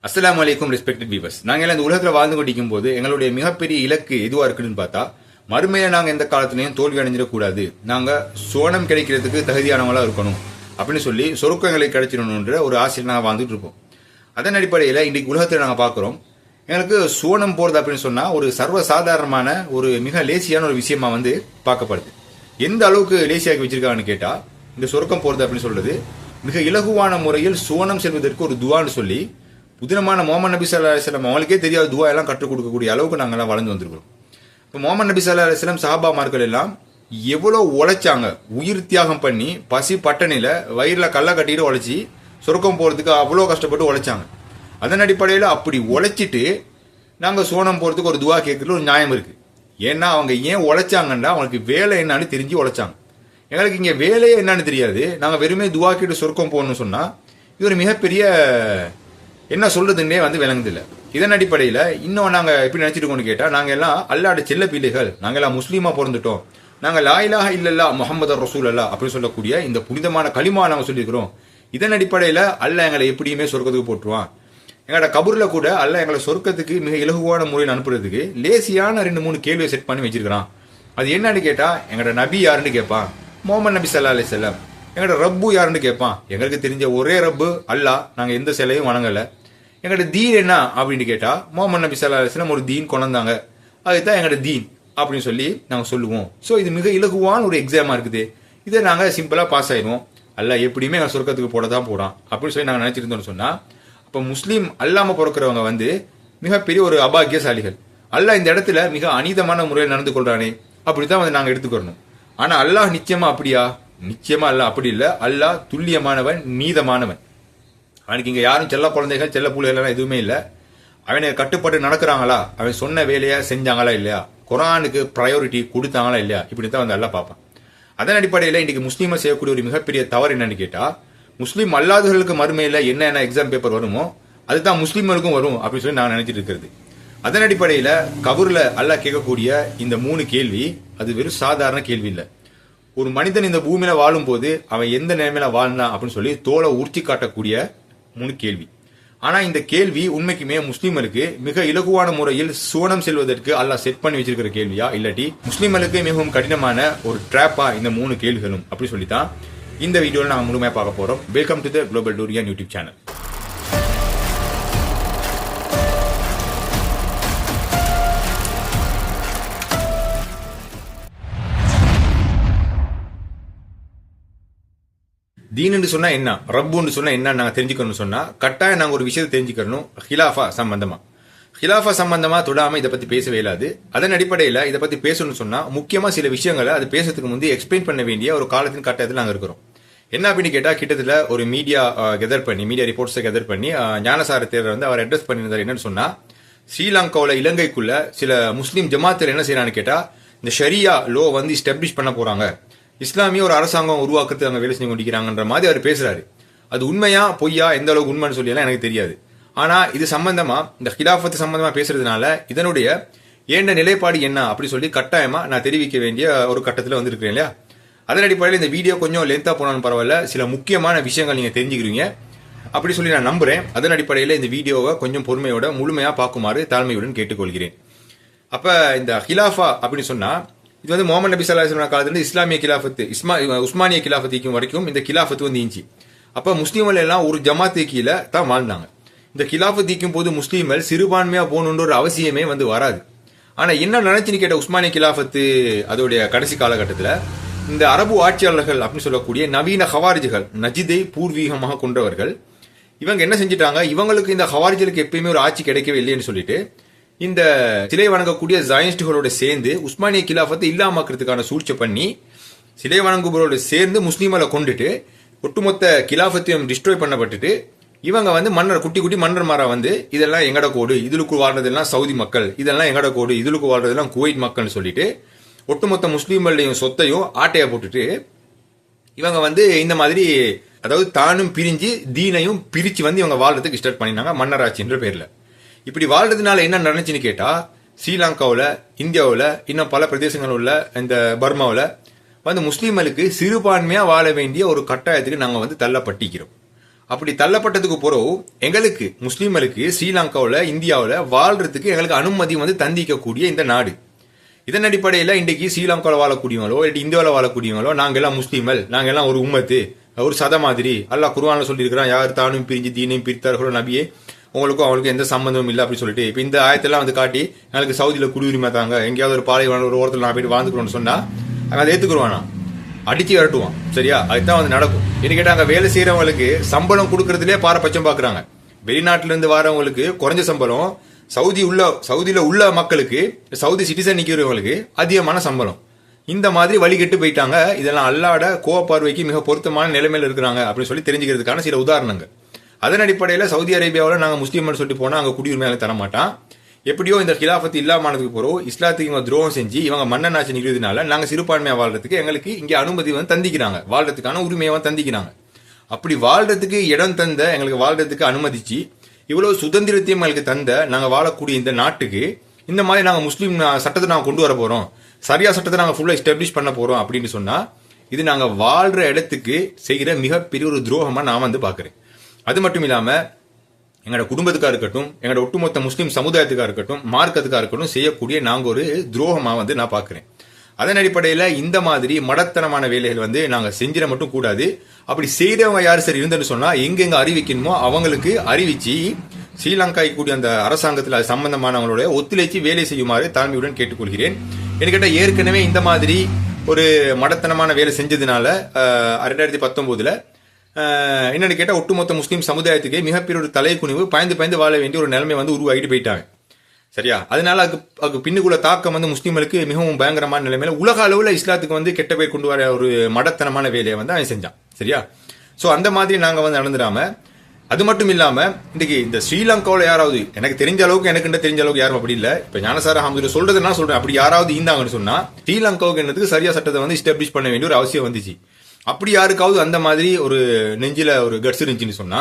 அஸ்ஸலாமு அலைக்கும் respected viewers. நாங்கள் இந்த உலகத்தில் வாழ்ந்து கொண்டிருக்கும் போது எங்களுடைய மிகப்பெரிய இலக்கு எதுவாக இருக்குன்னு பார்த்தா, மறுமையில நாங்கள் எந்த காலத்திலையும் தோல்வி அடைஞ்சிடக்கூடாது, நாங்கள் சோனம் கிடைக்கிறதுக்கு தகுதியானவங்களாக இருக்கணும் அப்படின்னு சொல்லி சொருக்கம் எங்களுக்கு கிடைச்சிடணுன்ற ஒரு ஆசையில் நாங்கள் வாழ்ந்துட்டு இருப்போம். அதன் அடிப்படையில் இன்றைக்கு உலகத்தில் நாங்கள் பார்க்குறோம், எங்களுக்கு சோனம் போகிறது அப்படின்னு சொன்னால் ஒரு சர்வசாதாரணமான ஒரு மிக லேசியான ஒரு விஷயமா பார்க்கப்படுது. எந்த அளவுக்கு லேசியாக்கி வச்சிருக்காங்கன்னு கேட்டால், இந்த சொருக்கம் போகிறது அப்படின்னு சொல்றது மிக இலகுவான முறையில் சோனம் செல்வதற்கு ஒரு துவான்னு சொல்லி புதினமான முகமது நபி ஸல்லல்லாஹு அலைஹி வஸல்லம் அவங்களுக்கே தெரியாத துவா எல்லாம் கற்றுக் கொடுக்கக்கூடிய அளவுக்கு நாங்கள்லாம் வளர்ந்து வந்திருக்கிறோம். இப்போ முகமது நபி ஸல்லல்லாஹு அலைஹி வஸல்லம் சஹாபாமார்கள் எல்லாம் எவ்வளோ உழைச்சாங்க, உயிர் தியாகம் பண்ணி பசி பட்டணியில் வயிறில் கல்லை கட்டிட்டு உழைச்சி சொர்க்கம் போகிறதுக்கு அவ்வளோ கஷ்டப்பட்டு உழைச்சாங்க. அதன் அடிப்படையில் அப்படி உழைச்சிட்டு நாங்கள் சோனம் போகிறதுக்கு ஒரு துவா கேட்கறதுல ஒரு நியாயம் இருக்குது. ஏன்னா அவங்க ஏன் உழைச்சாங்கன்னா அவங்களுக்கு வேலை என்னன்னு தெரிஞ்சு உழைச்சாங்க. எங்களுக்கு இங்கே வேலையே என்னன்னு தெரியாது, நாங்கள் வெறுமே துவா கேட்டு சொர்க்கம் போகணும்னு சொன்னால் இது ஒரு மிகப்பெரிய என்ன சொல்றதுன்னே விளங்குதில்லை. இதன் அடிப்படையில் இன்னும் நாங்கள் எப்படி நினைச்சிட்டு இருக்கோம்னு கேட்டால், நாங்கள் எல்லாம் அல்லாஹ்வுடைய செல்ல பிள்ளைகள், நாங்கள் எல்லாம் முஸ்லீமா பிறந்துட்டோம், நாங்கள் லா இலாஹா இல்லல்லா முஹம்மது ரசூலுல்லாஹ் அப்படின்னு சொல்லக்கூடிய இந்த புனிதமான கலிமா நாங்கள் சொல்லியிருக்கிறோம். இதன் அடிப்படையில் அல்லாஹ் எங்களை எப்படியுமே சொர்க்கத்துக்கு போட்டுருவான். எங்களோட கபூரில் கூட அல்லாஹ் எங்களை சொர்க்கத்துக்கு மிக இலகுவான முறையில் அனுப்புறதுக்கு லேசியான 2-3 கேள்வியை செட் பண்ணி வச்சிருக்கிறான். அது என்னன்னு கேட்டால், எங்களோட நபி யாருன்னு கேட்பான், முஹம்மது நபி ஸல்லல்லாஹு அலைஹி வஸல்லம். எங்களோட ரப்பு யாருன்னு கேட்பான், எங்களுக்கு தெரிஞ்ச ஒரே ரப்பு அல்லாஹ், நாங்கள் எந்த சிலையும் வணங்கலை. எங்களோட தீன் என்ன அப்படின்னு கேட்டால், முஹம்மது நபி ஸல்லல்லாஹு அலைஹி வஸல்லம் ஒரு தீன் கொண்டாந்தாங்க, அதுதான் எங்களோட தீன் அப்படின்னு சொல்லி நாங்கள் சொல்லுவோம். ஸோ இது மிக இலகுவான ஒரு எக்ஸாமாக இருக்குது. இதை நாங்கள் சிம்பிளாக பாஸ் ஆயிடுவோம். அல்லாஹ் எப்படியுமே எங்கள் சொர்க்கத்துக்கு போட தான் போடான் அப்படின்னு சொல்லி நாங்கள் நினச்சிருந்தோம்னு சொன்னால், அப்போ முஸ்லீம் அல்லாமல் பிறக்கிறவங்க மிகப்பெரிய ஒரு அபாக்கியசாலிகள். அல்லாஹ் இந்த இடத்துல மிக அநீதமான முறையில் நடந்து கொள்றானே அப்படி தான் நாங்கள் எடுத்துக்கிறணும். ஆனால் அல்லாஹ் நிச்சயமா அப்படியா? நிச்சயமா அல்லாஹ் அப்படி இல்லை. அல்லாஹ் துல்லியமானவன், நீதமானவன். அவனுக்கு இங்கே யாரும் செல்ல குழந்தைகள் செல்ல பிள்ளைகள் எதுவுமே இல்லை. அவனை கட்டுப்பட்டு நடக்கிறாங்களா, அவன் சொன்ன வேலையை செஞ்சாங்களா இல்லையா, குரானுக்கு ப்ரையாரிட்டி கொடுத்தாங்களா இல்லையா, இப்படி தான் அல்லாஹ் பார்ப்பான். அதன் அடிப்படையில் இன்றைக்கு முஸ்லீமை செய்யக்கூடிய ஒரு மிகப்பெரிய தவறு என்னன்னு கேட்டால், முஸ்லீம் அல்லாதவர்களுக்கு மறுமையில் என்ன எக்ஸாம் பேப்பர் வருமோ அதுதான் முஸ்லீம்களுக்கும் வரும் அப்படின்னு சொல்லி நான் நினைச்சிட்டு இருக்கிறது. அதன் அடிப்படையில் கபூரில் அல்லாஹ் கேட்கக்கூடிய இந்த 3 கேள்வி அது வெறும் சாதாரண கேள்வி இல்லை. ஒரு மனிதன் இந்த பூமியில வாழும் போது அவன் எந்த நிலைமையில வாழ்னா அப்படின்னு சொல்லி தோலை உறுத்தி காட்டக்கூடிய 3 கேள்வி. ஆனா இந்த கேள்வி உண்மைக்குமே முஸ்லீம்களுக்கு மிக இலகுவான முறையில் சுவனம் செல்வதற்கு அல்லாஹ் செட் பண்ணி வச்சிருக்கிற கேள்வியா, இல்லாட்டி முஸ்லீம்களுக்கு மிகவும் கடினமான ஒரு ட்ராப்பா இந்த 3 கேள்விகளும் அப்படி சொல்லித்தான் இந்த வீடியோவில் நாங்கள் முழுமையாக பார்க்க போறோம். Welcome to the global Durian YouTube channel. தீன்னு சொன்னா என்ன, ரப்புன்னு சொன்னா என்ன நாங்க தெரிஞ்சுக்கணும்னு சொன்னா கட்டாயம் நாங்க ஒரு விஷயத்தை தெரிஞ்சுக்கணும். ஹிலாஃபா சம்பந்தமா தொடாம இதை பத்தி பேசவே இல்லாது. அதன் அடிப்படையில் இதை பத்தி பேசணும்னு சொன்னா முக்கியமா சில விஷயங்களை அது பேசுறதுக்கு முந்தைய எக்ஸ்பிளைன் பண்ண வேண்டிய ஒரு காலத்தின் கட்டாயத்தில் நாங்க இருக்கிறோம். என்ன அப்படின்னு கேட்டா, கிட்டத்தட்ட ஒரு மீடியா ரிப்போர்ட்ஸை கெதர் பண்ணி ஞானசார தேர்தல் அவர் அட்ரஸ் பண்ணியிருந்தார். என்னன்னு சொன்னா, ஸ்ரீலங்காவில் இலங்கைக்குள்ள சில முஸ்லீம் ஜமாத்தில் என்ன செய்யறான்னு கேட்டா, இந்த ஷரியா லோ எஸ்டாப்ளிஷ் பண்ண போறாங்க, இஸ்லாமிய ஒரு அரசாங்கம் உருவாக்குறதுக்கு அங்கே வேலை செஞ்சு கொண்டிருக்கிறாங்கன்ற மாதிரி அவர் பேசுறாரு. அது உண்மையா பொய்யா, எந்த அளவுக்கு உண்மைன்னு சொல்லி எல்லாம் எனக்கு தெரியாது. ஆனா இது சம்பந்தமா, இந்த ஹிலாஃபத்து சம்பந்தமா பேசுறதுனால இதனுடைய ஏண்ட நிலைப்பாடு என்ன அப்படி சொல்லி கட்டாயமா நான் தெரிவிக்க வேண்டிய ஒரு கட்டத்தில் இருக்கிறேன் இல்லையா. அதன் அடிப்படையில் இந்த வீடியோ கொஞ்சம் லென்த்தா போனாலும் பரவாயில்ல, சில முக்கியமான விஷயங்கள் நீங்க தெரிஞ்சுக்கிறீங்க அப்படி சொல்லி நான் நம்புறேன். அதன் அடிப்படையில் இந்த வீடியோவை கொஞ்சம் பொறுமையோட முழுமையா பார்க்குமாறு தாழ்மையுடன் கேட்டுக்கொள்கிறேன். அப்ப இந்த ஹிலாஃபா அப்படின்னு சொன்னா, இது முகமது நபி ஸல்லல்லாஹு அலைஹி வஸல்லம் காலத்துல இஸ்லாமிய கிலாஃபத்து உஸ்மானிய கிலாஃபத்து வரைக்கும் இந்த கிலாஃபத்து இருந்துச்சு. அப்ப முஸ்லீம்கள் எல்லாம் ஒரு ஜமாத்து கீழே தான் வாழ்ந்தாங்க. இந்த கிலாஃபத்து போது முஸ்லீம்கள் சிறுபான்மையா போகணுன்ற ஒரு அவசியமே வராது. ஆனா என்ன நினைச்சுன்னு கேட்ட, உஸ்மானிய கிலாஃபத்து அதோடைய கடைசி காலகட்டத்தில் இந்த அரபு ஆட்சியாளர்கள் அப்படின்னு சொல்லக்கூடிய நவீன ஹவாரிஜிகள், நஜிதை பூர்வீகமாக கொண்டவர்கள், இவங்க என்ன செஞ்சிட்டாங்க, இவங்களுக்கு இந்த ஹவாரிஜிகளுக்கு எப்பயுமே ஒரு ஆட்சி கிடைக்கவே இல்லைன்னு சொல்லிட்டு இந்த சிலை வணங்கக்கூடிய ஜாயினிஸ்டுகளோட சேர்ந்து உஸ்மானிய கிலாஃபத்தை இல்லாமக்கிறதுக்கான சூழ்ச்சி பண்ணி சிலை வணங்குபவரோட சேர்ந்து முஸ்லீம்களை கொண்டுட்டு ஒட்டுமொத்த கிலாஃபத்தையும் டிஸ்ட்ராய் பண்ணப்பட்டுட்டு இவங்க மன்னர் குட்டி மன்னர்மாரா இதெல்லாம் எங்கட கோடு, இதுலுக்கு வாழ்றதெல்லாம் சவுதி மக்கள், இதெல்லாம் எங்கட கோடு, இதுலுக்கு வாழ்றதெல்லாம் குவைத் மக்கள்னு சொல்லிட்டு ஒட்டுமொத்த முஸ்லீம்களையும் சொத்தையும் ஆட்டையை போட்டுட்டு இவங்க இந்த மாதிரி, அதாவது தானும் பிரிஞ்சு தீனையும் பிரிச்சு இவங்க வாழ்றதுக்கு ஸ்டார்ட் பண்ணினாங்க மன்னராட்சின்ற பேர்ல. இப்படி வாழ்றதுனால என்ன நடந்துச்சுன்னு கேட்டா, ஸ்ரீலங்காவில், இந்தியாவில், இன்னும் பல பிரதேசங்கள் உள்ள இந்த பர்மாவில் முஸ்லீம்களுக்கு சிறுபான்மையா வாழ வேண்டிய ஒரு கட்டாயத்துக்கு நாங்கள் தள்ளப்பட்டிக்கிறோம். அப்படி தள்ளப்பட்டதுக்கு பிறகு எங்களுக்கு முஸ்லீம்களுக்கு ஸ்ரீலங்காவில் இந்தியாவில் வாழ்றதுக்கு எங்களுக்கு அனுமதி வந்து தந்திக்கக்கூடிய இந்த நாடு. இதன் அடிப்படையில் இன்றைக்கு ஸ்ரீலங்காவில் வாழக்கூடியவங்களோ இல்லை இந்தியாவில் வாழக்கூடியவங்களோ நாங்கள் எல்லாம் முஸ்லீம்கள், நாங்கள் எல்லாம் ஒரு உம்மத்து, ஒரு சத மாதிரி அல்லாஹ் குர்ஆன்ல சொல்லியிருக்கிறான், யார் தானும் பிரிஞ்சு தீனையும் பிரித்தார்களோ நபியே உங்களுக்கும் அவங்களுக்கும் எந்த சம்பந்தமும் இல்லை அப்படின்னு சொல்லிட்டு இப்போ இந்த ஆயத்தெல்லாம் வந்து காட்டி எங்களுக்கு சவுதியில் குடியுரிமை தாங்க, எங்கேயாவது ஒரு பாலைவன ஒரு ஓரத்தில் நான் போயிட்டு வாழ்ந்துக்கிறோம்னு சொன்னா அதை ஏற்றுக்குருவானா, அடிச்சு விரட்டுவான். சரியா? அதுதான் வந்து நடக்கும். என்ன கேட்டால் அங்கே வேலை செய்யறவங்களுக்கு சம்பளம் கொடுக்கறதுலேயே பாரபட்சம் பார்க்குறாங்க. வெளிநாட்டில இருந்து வரவங்களுக்கு குறைஞ்ச சம்பளம், சவுதியில உள்ள மக்களுக்கு, சவுதி சிட்டிசன் நிற்கிறவங்களுக்கு அதிகமான சம்பளம். இந்த மாதிரி வழிகட்டு போயிட்டாங்க. இதெல்லாம் அல்லாட கோவப்பார்வைக்கு மிக பொருத்தமான நிலைமையில இருக்கிறாங்க அப்படின்னு சொல்லி தெரிஞ்சுக்கிறதுக்கான சில உதாரணங்கள். அதன் அடிப்படையில் சவுதி அரேபியாவில் நாங்கள் முஸ்லீம்னு சொல்லிட்டு போனால் அங்கே குடியுரிமையாக தரமாட்டான். எப்படியோ இந்த கிலாஃபத்து இல்லாமனதுக்கு போகிறோம், இஸ்லாத்துக்கு இவங்க துரோகம் செஞ்சு இவங்க மன்னனாட்சி நிற்கிறதுனால நாங்கள் சிறுபான்மையாக வாழ்றதுக்கு எங்களுக்கு இங்கே அனுமதி வந்து தந்திக்கிறாங்க, வாழ்றதுக்கான உரிமையை வந்து தந்திக்கிறாங்க. அப்படி வாழ்றதுக்கு இடம் தந்த, எங்களுக்கு வாழ்றதுக்கு அனுமதிச்சு இவ்வளவு சுதந்திரத்தையும் எங்களுக்கு தந்த நாங்கள் வாழக்கூடிய இந்த நாட்டுக்கு இந்த மாதிரி நாங்கள் முஸ்லீம் சட்டத்தை நாங்கள் கொண்டு வர போகிறோம், சரியா சட்டத்தை நாங்கள் ஃபுல்லாக எஸ்டாப்ளிஷ் பண்ண போகிறோம் அப்படின்னு சொன்னால் இது நாங்கள் வாழ்கிற இடத்துக்கு செய்கிற மிகப்பெரிய ஒரு துரோகமாக நான் வந்து பார்க்குறேன். அது மட்டும் இல்லாமல் எங்களோட குடும்பத்துக்காக இருக்கட்டும், எங்களோட ஒட்டுமொத்த முஸ்லீம் சமுதாயத்துக்காக இருக்கட்டும், மார்க்கத்துக்காக இருக்கட்டும் செய்யக்கூடிய நாங்கள் ஒரு துரோகமாக வந்து நான் பார்க்குறேன். அதன் அடிப்படையில் இந்த மாதிரி மடத்தனமான வேலைகள் வந்து நாங்கள் செஞ்சிட மட்டும் கூடாது. அப்படி செய்கிறவங்க யார் சரி இருந்துன்னு சொன்னால் எங்கெங்க அறிவிக்கணுமோ அவங்களுக்கு அறிவிச்சு ஸ்ரீலங்காய் கூடிய அந்த அரசாங்கத்தில் அது சம்பந்தமானவங்களோட ஒத்துழைச்சி வேலை செய்யுமாறு தாழ்மையுடன் கேட்டுக்கொள்கிறேன். எனக்கு கேட்டால் ஏற்கனவே இந்த மாதிரி ஒரு மடத்தனமான வேலை செஞ்சதுனால 2019 என்னன்னு கேட்டால் ஒட்டுமொத்த முஸ்லீம் சமுதாயத்துக்கு மிகப்பெரிய ஒரு தலைக்குனிவு, பயந்து வாழ வேண்டிய ஒரு நிலைமை வந்து உருவாகிட்டு போயிட்டாங்க. சரியா? அதனால அதுக்கு பின்னுக்குள்ள தாக்கம் வந்து முஸ்லீம்களுக்கு மிகவும் பயங்கரமான நிலைமையில உலக அளவில் இஸ்லாத்துக்கு வந்து கெட்ட பேர் கொண்டு வர ஒரு மடத்தனமான வேலையை வந்து அவன் செஞ்சான். சரியா? ஸோ அந்த மாதிரி நாங்கள் வந்து நடந்துடாம, அது மட்டும் இல்லாம இன்னைக்கு இந்த ஸ்ரீலங்காவில் யாராவது எனக்கு தெரிஞ்ச அளவுக்கு, எனக்கு தெரிஞ்ச அளவுக்கு யாரும் அப்படி இல்லை. இப்போ ஞானசார அஹமது சொல்றது நான் சொல்றேன், அப்படி யாராவது இருந்தாங்கன்னு சொன்னா ஸ்ரீலங்காவுக்கு என்னதுக்கு சரியா சட்டத்தை வந்து எஸ்டாப்ளிஷ் பண்ண வேண்டிய ஒரு அவசியம் வந்துச்சு. அப்படி யாருக்காவது அந்த மாதிரி ஒரு நெஞ்சில ஒரு கட்ஸ் இருந்துச்சுன்னு சொன்னா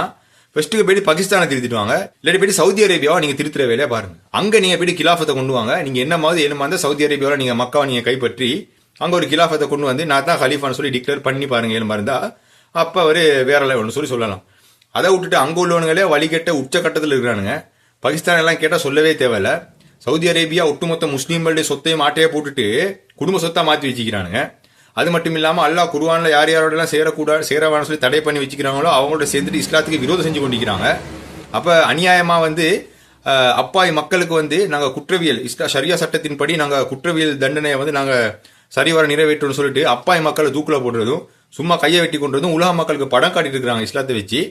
ஃபர்ஸ்ட்டுக்கு போயிட்டு பாகிஸ்தானை திருத்திட்டு வாங்க, இல்லாட்டி போயிட்டு சவுதி அரேபியாவை நீங்க திருத்துற வேலையை பாருங்க. அங்க நீங்க போயிட்டு கிலாஃபத்தை கொண்டு வாங்க. நீங்க என்ன மாதிரி சவுதி அரேபியாவில் நீங்க மக்காவை நீங்க கைப்பற்றி அங்க ஒரு கிலாஃபத்தை கொண்டு வந்து நான் தான் ஹலீஃபான்னு சொல்லி டிக்ளேர் பண்ணி பாருங்க ஏழுமா இருந்தா அப்ப அவரு வேற லெவல்னு சொல்லலாம். அதை விட்டுட்டு அங்க உள்ளவங்களே வழிகட்ட உச்சக்கட்டத்தில் இருக்கிறானுங்க. பாகிஸ்தான் எல்லாம் கேட்டா சொல்லவே தேவையில்ல. சவுதி அரேபியா ஒட்டுமொத்த முஸ்லீம்களுடைய சொத்தையும் ஆட்டையை போட்டுட்டு குடும்ப சொத்தா மாற்றி வச்சுக்கிறானுங்க. அது மட்டும் இல்லாம அல்லாஹ் குர்ஆன்ல யார் யாரோடலாம் சேரவான்னு சொல்லி தடை பண்ணி வச்சுக்கிறாங்களோ அவங்களோட சேர்ந்துட்டு இஸ்லாத்துக்கு விரோதம் செஞ்சு கொண்டிருக்கிறாங்க. அப்ப அநியாயமா வந்து அப்பாய் மக்களுக்கு வந்து நாங்க குற்றவியல் ஷரியா சட்டத்தின்படி நாங்க குற்றவியல் தண்டனையை வந்து நாங்க சரிவர நிறைவேற்றோம்னு சொல்லிட்டு அப்பாய் மக்களை தூக்குல போடுறதும் சும்மா கையை வெட்டி கொண்டதும் உலக மக்களுக்கு படம் காட்டிட்டு இருக்கிறாங்க இஸ்லாத்தை வச்சு.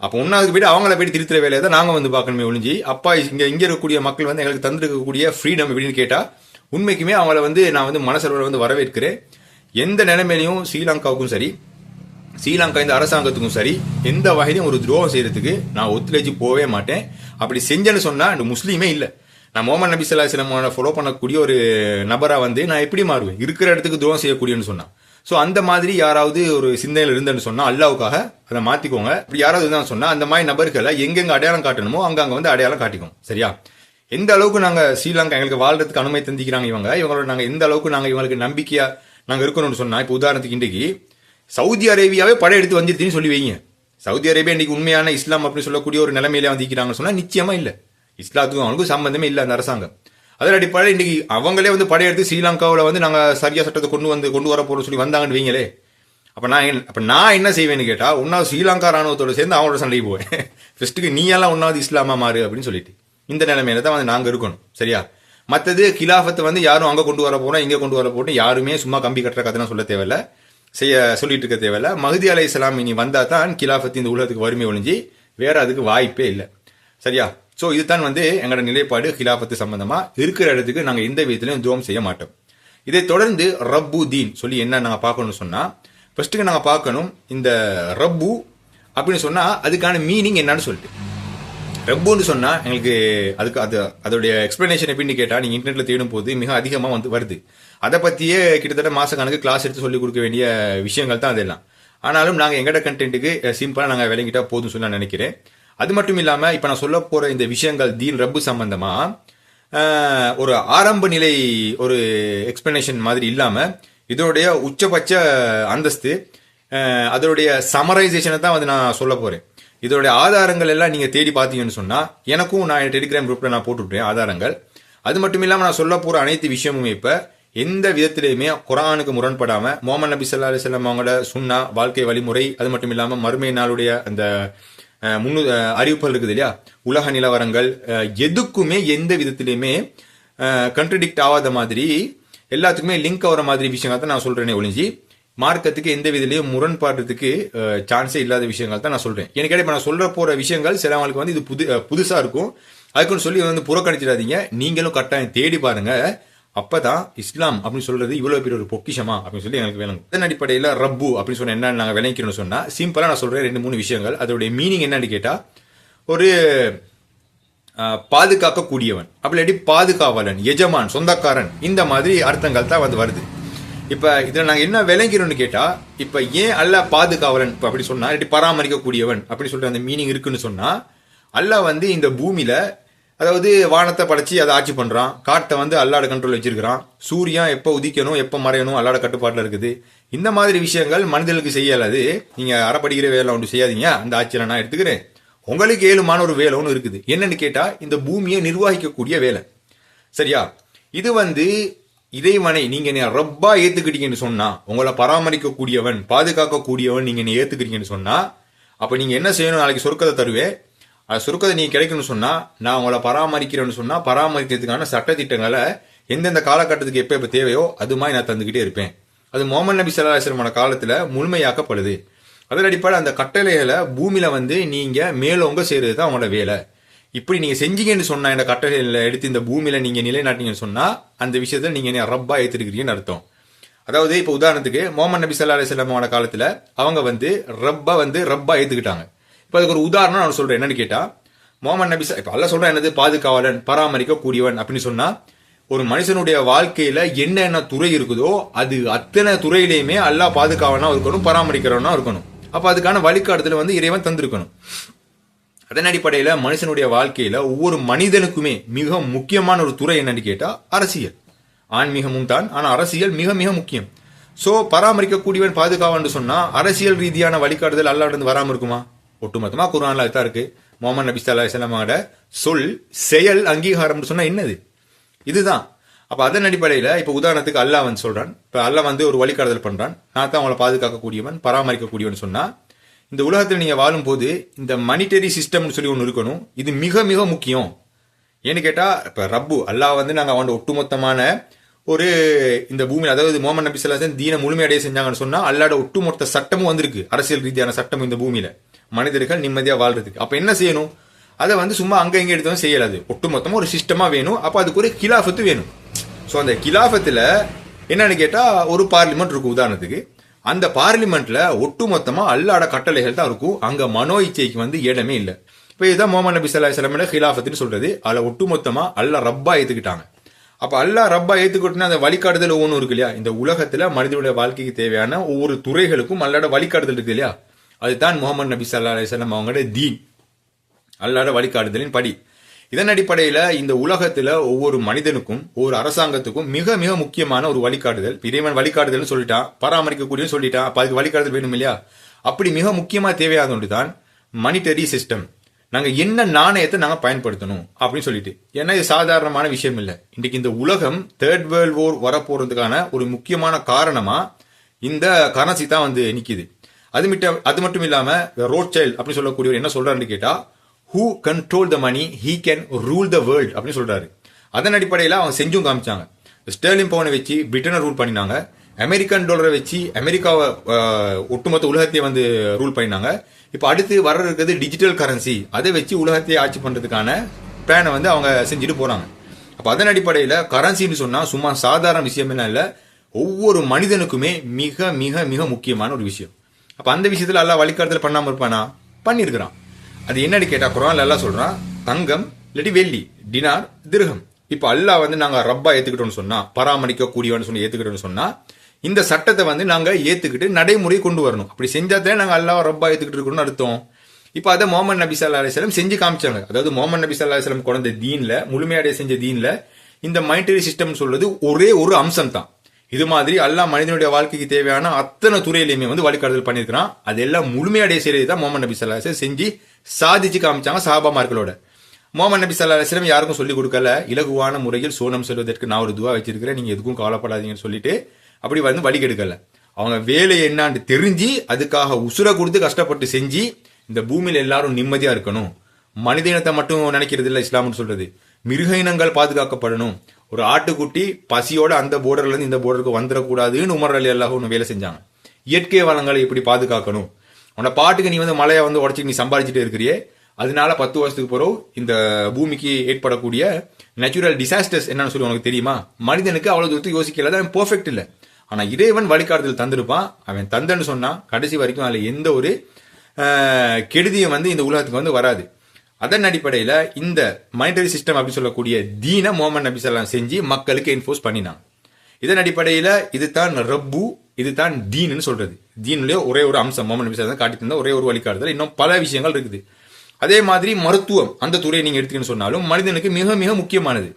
அப்போ ஒன்னாவது போயிட்டு அவங்கள போயிட்டு திருத்துற வேலையை தான் நாங்க வந்து பார்க்கணுமே ஒழிஞ்சு அப்பா இங்க இருக்கக்கூடிய மக்கள் வந்து எங்களுக்கு தந்திருக்கக்கூடிய ஃப்ரீடம் எப்படின்னு கேட்டா உண்மைக்குமே அவங்கள வந்து நான் வந்து மனசளவில் வந்து வரவேற்கிறேன். எந்த நிலைமையிலையும் ஸ்ரீலங்காவுக்கும் சரி, ஸ்ரீலங்கா இந்த அரசாங்கத்துக்கும் சரி, எந்த வகையிலும் ஒரு துரோகம் செய்யறதுக்கு நான் ஒத்துழைச்சு போவே மாட்டேன். அப்படி செஞ்சேன்னு சொன்னா இந்த முஸ்லீமே இல்லை. நான் முகமது நபி ஸல்லல்லாஹு அலைஹி வஸல்லம் ஃபாலோ பண்ணக்கூடிய ஒரு நபரா வந்து நான் எப்படி மாறுவேன் இருக்கிற இடத்துக்கு துரோகம் செய்யக்கூடியன்னு சொன்னா. ஸோ அந்த மாதிரி யாராவது ஒரு சிந்தனையில் இருந்தேன்னு சொன்னா அல்லாவுக்காக அதை மாத்திக்கோங்க. இப்படி யாராவது இருந்தான்னு சொன்னா அந்த மாதிரி நபர்களை எங்கெங்க அடையாளம் காட்டணுமோ அங்க வந்து அடையாளம் காட்டிக்கோங்க. சரியா? எந்த அளவுக்கு நாங்க ஸ்ரீலங்கா எங்களுக்கு வாழ்றதுக்கு அனுமதி தந்திக்கிறாங்க இவங்களோட நாங்க எந்த அளவுக்கு நாங்க இவங்களுக்கு நம்பிக்கையா நாங்க இருக்கணும்னு சொன்னா, இப்போ உதாரணத்துக்கு இன்றைக்கு சவுதி அரேபியாவே படையெடுத்து வந்துருச்சுன்னு சொல்லி வைங்க. சவுதி அரேபியா இன்னைக்கு உண்மையான இஸ்லாம் அப்படின்னு சொல்லக்கூடிய ஒரு நிலைமையில வந்திருக்கிறாங்கன்னு சொன்னா நிச்சயமா இல்ல. இஸ்லாத்துக்கும் அவனுக்கும் சம்பந்தமே இல்லை அந்த அரசாங்கம். அதன் அடிப்படையில் இன்னைக்கு அவங்களே வந்து படையெடுத்து ஸ்ரீலங்காவில் வந்து நாங்க சரியா சட்டத்தை கொண்டு வர போறோம் சொல்லி வந்தாங்கன்னு வைங்களே. அப்ப நான் என்ன செய்வேன்னு கேட்டா, ஒன்னாவது ஸ்ரீலங்கா ராணுவத்தோட சேர்ந்து அவங்களோட சண்டைக்கு போவேன். ஃபர்ஸ்ட்டுக்கு நீ எல்லாம் ஒன்னாவது இஸ்லாமா மாறு அப்படின்னு சொல்லிட்டு இந்த நிலைமையில தான் வந்து நாங்க இருக்கணும். சரியா? மற்றது கிலாஃபத்தை வந்து யாரும் அங்க கொண்டு வர போறோம் இங்க கொண்டு வர போறோம் யாருமே சும்மா கம்பி கட்டுற கதைலாம் சொல்ல தேவையில்ல, சொல்லிட்டு இருக்க தேவையில்ல. மஹ்தி அலைஹிஸ்ஸலாம் இனி வந்தா தான் கிலாஃபத்து இந்த உலகத்துக்கு வறுமை ஒழிஞ்சு வேற அதுக்கு வாய்ப்பே இல்லை. சரியா? ஸோ இதுதான் வந்து எங்களோட நிலைப்பாடு. கிலாஃபத்து சம்பந்தமா இருக்கிற இடத்துக்கு நாங்க எந்த விதத்திலையும் துரோகம் செய்ய மாட்டோம். இதை தொடர்ந்து ரப்பு தீன் சொல்லி என்ன நாங்க பார்க்கணும்னு சொன்னா, ஃபர்ஸ்ட்டுக்கு நாங்க பார்க்கணும் இந்த ரப்பு அப்படின்னு சொன்னா அதுக்கான மீனிங் என்னன்னு சொல்லிட்டு. ரப்புன்னு சொன்னா எங்களுக்கு அதோடைய எக்ஸ்பிளனேஷன் எப்படின்னு கேட்டா நீங்க இன்டர்நெட்ல தேடும் போது மிக அதிகமா வந்து வருது. அதை பத்தியே கிட்டத்தட்ட மாசக்கணக்கு கிளாஸ் எடுத்து சொல்லிக் கொடுக்க வேண்டிய விஷயங்கள் தான் அதெல்லாம். ஆனாலும் நாங்க எங்கட கண்டென்ட்டுக்கு சிம்பிளா நாங்க விளங்கிட்டா போதும் சொல்லி நான் நினைக்கிறேன். அது மட்டும் இல்லாம இப்ப நான் சொல்ல போற இந்த விஷயங்கள் தீன் ரப்பு சம்பந்தமா ஒரு ஆரம்ப நிலை ஒரு எக்ஸ்பிளனேஷன் மாதிரி இல்லாம இதோடைய உச்சபட்ச அந்தஸ்து அதோடைய சமரைசேஷனை தான் வந்து நான் சொல்ல போறேன். இதோட ஆதாரங்கள் எல்லாம் நீங்க தேடி பார்த்தீங்கன்னு சொன்னா, எனக்கும் நான் டெலிகிராம் குரூப்ல நான் போட்டுவிட்டேன் ஆதாரங்கள். அது மட்டும் இல்லாம நான் சொல்ல போற அனைத்து விஷயமுமே இப்ப எந்த விதத்திலையுமே குர்ஆனுக்கு முரண்படாம முஹம்மது நபி ஸல்லல்லாஹு அலைஹி வஸல்லம் அவங்களோட சுன்னா வாழ்க்கை வழிமுறை, அது மட்டும் இல்லாம மறுமை நாளுடைய அந்த அறிவிப்புகள் இருக்குது இல்லையா, உலக நிலவரங்கள், எதுக்குமே எந்த விதத்திலையுமே கண்ட்ரடிக்ட் ஆகாத மாதிரி எல்லாத்துக்குமே லிங்க் ஆகிற மாதிரி விஷயங்கள் தான் நான் சொல்றேனே ஒழிஞ்சி மார்க்கத்துக்கு எந்த விதத்திலையும் முரண்பாடுறதுக்கு சான்ஸே இல்லாத விஷயங்கள் தான் நான் சொல்றேன். எனக்கு இப்ப நான் சொல்ற போற விஷயங்கள் சிலவங்களுக்கு வந்து இது புதுசா இருக்கும். அதுக்குன்னு சொல்லி புறக்கணிச்சிடாதீங்க. நீங்களும் கட்டாயம் தேடி பாருங்க. அப்பதான் இஸ்லாம் அப்படின்னு சொல்றது இவ்வளவு பெரிய ஒரு பொக்கிஷமா அப்படின்னு சொல்லி எனக்கு வேணும். இதன் அடிப்படையில் ரப்பு அப்படின்னு சொன்ன என்ன நாங்க விளக்கிறோம்னு சொன்னா, சிம்பிளா நான் சொல்றேன் 2-3 விஷயங்கள். அதோடைய மீனிங் என்னன்னு கேட்டா, ஒரு பாதுகாக்கக்கூடியவன், அப்படி பாதுகாவலன், எஜமான், சொந்தக்காரன், இந்த மாதிரி அர்த்தங்கள் தான் வருது. இப்ப இதுல நாங்க என்ன விளங்கிறோம்னு கேட்டா, இப்ப ஏன் அல்லாஹ் பாதுகாவலன் அப்படி சொன்னா, பராமரிக்கக்கூடியவன் அப்படின்னு சொல்லிட்டு அந்த மீனிங் இருக்குன்னு சொன்னா, அல்லாஹ் இந்த பூமியில, அதாவது வானத்தை படைச்சி அதை ஆட்சி பண்றான், காட்டை அல்லாட கண்ட்ரோல் வச்சிருக்கிறான், சூரியன் எப்ப உதிக்கணும் எப்ப மறையணும் அல்லாட கட்டுப்பாட்டுல இருக்குது. இந்த மாதிரி விஷயங்கள் மனிதர்களுக்கு செய்யலாது. நீங்க அறப்படிக்கிற வேலை ஒன்று செய்யாதீங்க, அந்த ஆட்சியில நான் எடுத்துக்கிறேன். உங்களுக்கு ஏழுமான ஒரு வேலை ஒன்று இருக்குது. என்னன்னு கேட்டா, இந்த பூமியை நிர்வகிக்கக்கூடிய வேலை. சரியா? இது இறைவனை நீங்க ரப்பா ஏத்துக்கிட்டீங்கன்னு சொன்னா, உங்களை பராமரிக்கக்கூடியவன், பாதுகாக்கக்கூடியவன் நீங்க ஏத்துக்கிட்டீங்கன்னு சொன்னா, அப்ப நீங்க என்ன செய்யணும்? நாளைக்கு சொர்க்கத்தை தருவேன். அது சுருக்கத்தை நீங்க கிடைக்கணும்னு சொன்னா, நான் உங்களை பராமரிக்கிறேன்னு சொன்னா, பராமரிக்கிறதுக்கான சட்டத்திட்டங்களை எந்தெந்த காலகட்டத்துக்கு எப்ப தேவையோ அது மாதிரி நான் தந்துகிட்டே இருப்பேன். அது முஹம்மது நபி ஸல்லல்லாஹு அலைஹி வஸல்லம் காலத்துல முழுமையாக்கப்படுது. அதன் அடிப்படையில் அந்த கட்டளைகளை பூமியில நீங்க மேலோங்க செய்யறது தான் உங்களோட வேலை. இப்படி நீங்க செஞ்சீங்கன்னு சொன்னா, இந்த கட்டளைகளை எடுத்து இந்த பூமியில நீங்க நிலைநாட்டிங்கன்னு சொன்னா, அந்த விஷயத்துல நீங்க ரப்பா ஏத்திருக்கிறீங்கன்னு அர்த்தம். அதாவது இப்ப உதாரணத்துக்கு முஹம்மது நபி ஸல்லல்லாஹு அலைஹி வஸல்லம் காலத்துல அவங்க ரப்பா ஏத்துக்கிட்டாங்க. இப்ப அதுக்கு ஒரு உதாரணம் நான் சொல்றேன். என்னன்னு கேட்டா, முஹம்மது நபி இப்ப அல்லாஹ் சொல்றேன் என்னது, பாதுகாவலன், பராமரிக்க கூடியவன் அப்படின்னு சொன்னா, ஒரு மனுஷனுடைய வாழ்க்கையில என்னென்ன துறை இருக்குதோ அது அத்தனை துறையிலையுமே அல்லாஹ் பாதுகாவலனா இருக்கணும், பராமரிக்கிறவனா இருக்கணும். அப்ப அதுக்கான வழிகாட்டுதல இறைவன் தந்திருக்கணும். அதன் அடிப்படையில மனுஷனுடைய வாழ்க்கையில ஒவ்வொரு மனிதனுக்குமே மிக முக்கியமான ஒரு துறை என்னன்னு கேட்டா அரசியல். ஆன்மீகமும் தான், ஆனா அரசியல் மிக மிக முக்கியம். சோ பராமரிக்கக்கூடியவன், பாதுகாவன் சொன்னா அரசியல் ரீதியான வழிகாட்டுதல் அல்லாஹ்விடம் வராம இருக்குமா? ஒட்டுமொத்தமா குர்ஆன்ல தான் இருக்கு. முஹம்மது நபி ஸல்லல்லாஹு அலைஹி வஸல்லமோட சொல், செயல், அங்கீகாரம் சொன்னா என்னது? இதுதான். அப்ப அதன் அடிப்படையில இப்ப உதாரணத்துக்கு அல்லாஹ் சொல்றான், இப்ப அல்லாஹ் ஒரு வழிகாட்டுதல் பண்றான், நான் தான் உங்களை பாதுகாக்கக்கூடியவன், பராமரிக்கக்கூடியவன் சொன்னா, இந்த உலகத்தில் நீங்க வாழும் போது இந்த மானிட்டரி சிஸ்டம் சொல்லி ஒன்று இருக்கணும். இது மிக மிக முக்கியம். ஏன்னு கேட்டா, இப்ப ரப்பு அல்லாஹ் நாங்க ஒட்டுமொத்தமான ஒரு இந்த பூமியில், அதாவது முஹம்மது நபி ஸல்லல்லாஹு அலைஹி வஸல்லம் தீன முழுமையடைய செஞ்சாங்கன்னு சொன்னா, அல்லாஹ்வோட ஒட்டுமொத்த சட்டமும் வந்திருக்கு, அரசியல் ரீதியான சட்டமும் இந்த பூமியில மனிதர்கள் நிம்மதியா வாழ்றதுக்கு. அப்ப என்ன செய்யணும்? அதை சும்மா அங்க எங்க எடுத்தவங்க செய்யலாது. ஒட்டுமொத்தமா ஒரு சிஸ்டமா வேணும். அப்ப அதுக்கு ஒரு கிலாஃபத்து வேணும். சோ அந்த கிலாஃபத்துல என்னன்னு கேட்டா, ஒரு பார்லிமெண்ட் இருக்கும் உதாரணத்துக்கு. அந்த பார்லிமெண்ட்ல ஒட்டுமொத்தமா அல்லாஹ்வோட கட்டளைகள் தான் இருக்கும். அங்க மனோ இச்சைக்கு இடமே இல்லை. இப்ப இதுதான் முஹம்மது நபி ஸல்லல்லாஹு அலைஹி வஸல்லம் கிலாஃபத்துன்னு சொல்றது. அதுல ஒட்டுமொத்தமா அல்லாஹ் ரப்பா ஏத்துக்கிட்டாங்க. அப்ப அல்லாஹ் ரப்பா ஏத்துக்கிட்டுனா அந்த வழிகாட்டுதல் ஒவ்வொன்றும் இருக்கு இல்லையா, இந்த உலகத்துல மனிதனுடைய வாழ்க்கைக்கு தேவையான ஒவ்வொரு துறைகளுக்கும் அல்லாஹ்வோட வழிகாட்டுதல் இருக்கு இல்லையா, அதுதான் முஹம்மது நபி ஸல்லல்லாஹு அலைஹி வஸல்லம் அவங்களோட தீன், அல்லாஹ்வோட வழிகாட்டுதலின் படி. இதன் அடிப்படையில இந்த உலகத்துல ஒவ்வொரு மனிதனுக்கும் ஒவ்வொரு அரசாங்கத்துக்கும் மிக மிக முக்கியமான ஒரு வழிகாட்டுதல், இறைவன் வழிகாட்டுதல் சொல்லிட்டான், பராமரிக்கக்கூடிய சொல்லிட்டான், அப்ப அதுக்கு வழிகாட்டுதல் வேணும் இல்லையா. அப்படி மிக முக்கியமா தேவையான ஒன்று தான் மானிட்டரி சிஸ்டம். நாங்க என்ன நாணயத்தை நாங்க பயன்படுத்தணும் அப்படின்னு சொல்லிட்டு. ஏன்னா இது சாதாரணமான விஷயம் இல்லை. இன்றைக்கு இந்த உலகம் தேர்ட் வேர்ல்ட் வார் வரப்போறதுக்கான ஒரு முக்கியமான காரணமா இந்த கரன்சி தான் நிக்குது. அது மட்டும் இல்லாம ரோத்சைல்ட் அப்படின்னு சொல்லக்கூடியவர் என்ன சொல்றாருன்னு கேட்டா, who control the money he can rule the world அப்படின்னு சொல்றாரு. அதன் அடிப்படையில் அவங்க செஞ்சும் காமிச்சாங்க. ஸ்டெர்லிங் பவுனை வச்சு பிரிட்டனை ரூல் பண்ணினாங்க, அமெரிக்கன் டாலரை வச்சு அமெரிக்காவை ஒட்டுமொத்த உலகத்தையே ரூல் பண்ணினாங்க. இப்ப அடுத்து வர இருக்கிறது டிஜிட்டல் கரன்சி, அதை வச்சு உலகத்தையே ஆட்சி பண்றதுக்கான பிளானை அவங்க செஞ்சுட்டு போறாங்க. அப்ப அதன் அடிப்படையில கரன்சின்னு சொன்னா சும்மா சாதாரண விஷயம் என்ன இல்ல, ஒவ்வொரு மனிதனுக்குமே மிக மிக மிக முக்கியமான ஒரு விஷயம். அப்ப அந்த விஷயத்துல அல்லாஹ் வழிகாட்டுதல் பண்ணாம இருப்பானா? பண்ணிருக்கிறான். அது என்னன்னு கேட்டா, குர்ஆன்ல அல்லாஹ் சொல்றான், தங்கம் இல்லாட்டி வெள்ளி, டினார், திர்ஹம். இப்ப அல்லாஹ் நாங்க ரப்பா ஏத்துக்கிட்டோம்னு சொன்னா, பராமரிக்க கூடியவன் சொல்லி ஏத்துக்கிட்டோம்னு சொன்னா, இந்த சட்டத்தை நாங்க ஏத்துக்கிட்டு நடைமுறை கொண்டு வரணும். அப்படி செஞ்சாதான் நாங்க அல்லாஹ் ரப்பா ஏத்துக்கிட்டு இருக்கணும்னு அர்த்தம். இப்ப அதை முஹம்மது நபி ஸல்லல்லாஹு அலைஹி வஸல்லம் செஞ்சு காமிச்சாங்க. அதாவது முஹம்மது நபி ஸல்லல்லாஹு அலைஹி வஸல்லம் கொண்ட தீன்ல, முழுமையடைய செஞ்ச தீன்ல இந்த மானிட்டரி சிஸ்டம் சொல்றது ஒரே ஒரு அம்சம் தான். இது மாதிரி அல்லாஹ் மனிதனுடைய வாழ்க்கைக்கு தேவையான அத்தனை துறையிலையுமே வந்து வழிகாட்டுதல் பண்ணியிருக்கிறான். அதெல்லாம் முழுமையடைய செய்யறது தான் முகமது நபி ஸல்லல்லாஹு அலைஹி வஸல்லம் செஞ்சு சாதிச்சு காமிச்சாங்க சஹாபாமார்களோட. முகமது நபி ஸல்லல்லாஹு அலைஹி வஸல்லம் யாருக்கும் சொல்லிக் கொடுக்கல, இலகுவான முறையில் சோனம் செல்வதற்கு நான் ஒரு துவா வச்சிருக்கிறேன், நீங்க எதுக்கும் கவலைப்படாதீங்கன்னு சொல்லிட்டு அப்படி வந்து வழி கெடுக்கல. அவங்க வேலை என்னான்னு தெரிஞ்சு அதுக்காக உசுர கொடுத்து கஷ்டப்பட்டு செஞ்சு இந்த பூமியில எல்லாரும் நிம்மதியா இருக்கணும். மனித இனத்தை மட்டும் நினைக்கிறது இல்ல இஸ்லாம்னு சொல்றது, மிருக இனங்கள் பாதுகாக்கப்படணும். ஒரு ஆட்டுக்குட்டி பசியோட அந்த போர்டர்ல இருந்து இந்த போர்டருக்கு வந்துடக்கூடாதுன்னு உமர் அலி அல்லாஹ் ஒன்று வேலை செஞ்சாங்க. இயற்கை வளங்களை எப்படி பாதுகாக்கணும், உன்னை பாட்டுக்கு நீ வந்து மலையை வந்து உடச்சி நீ சம்பாதிச்சுட்டு இருக்கிறியே, அதனால 10 வருஷத்துக்கு பிறகு இந்த பூமிக்கு ஏற்படக்கூடிய நேச்சுரல் டிசாஸ்டர்ஸ் என்னன்னு சொல்லி உனக்கு தெரியுமா? மனிதனுக்கு அவ்வளவு தூரத்துக்கு யோசிக்கல, அவன் பெர்ஃபெக்ட் இல்லை. ஆனா இறைவன் வழிகாட்டுதல் தந்திருப்பான். அவன் தந்தன்னு சொன்னா கடைசி வரைக்கும் அதுல எந்த ஒரு கெடுதியும் வந்து இந்த உலகத்துக்கு வந்து வராது. அதன் அடிப்படையில இந்த மானிட்டரி சிஸ்டம் அப்படி சொல்லக்கூடிய தீன முகமது நபி ஸல்லல்லாஹு செஞ்சு மக்களுக்கு என்ஃபோர்ஸ் பண்ணினாங்க. இதன் அடிப்படையில இதுதான் ரப்பு, இதுதான் தீன்னு சொல்றது. தீன்லயே ஒரே ஒரு அம்சம் முகமது நபி ஸல்லல்லாஹு காட்டி தந்த ஒரே ஒரு வழிகாட்டுதல். இன்னும் பல விஷயங்கள் இருக்குது. அதே மாதிரி மருத்துவம், அந்த துறையை நீங்க எடுத்துக்கன்னு சொன்னாலும் மனிதனுக்கு மிக மிக முக்கியமானது.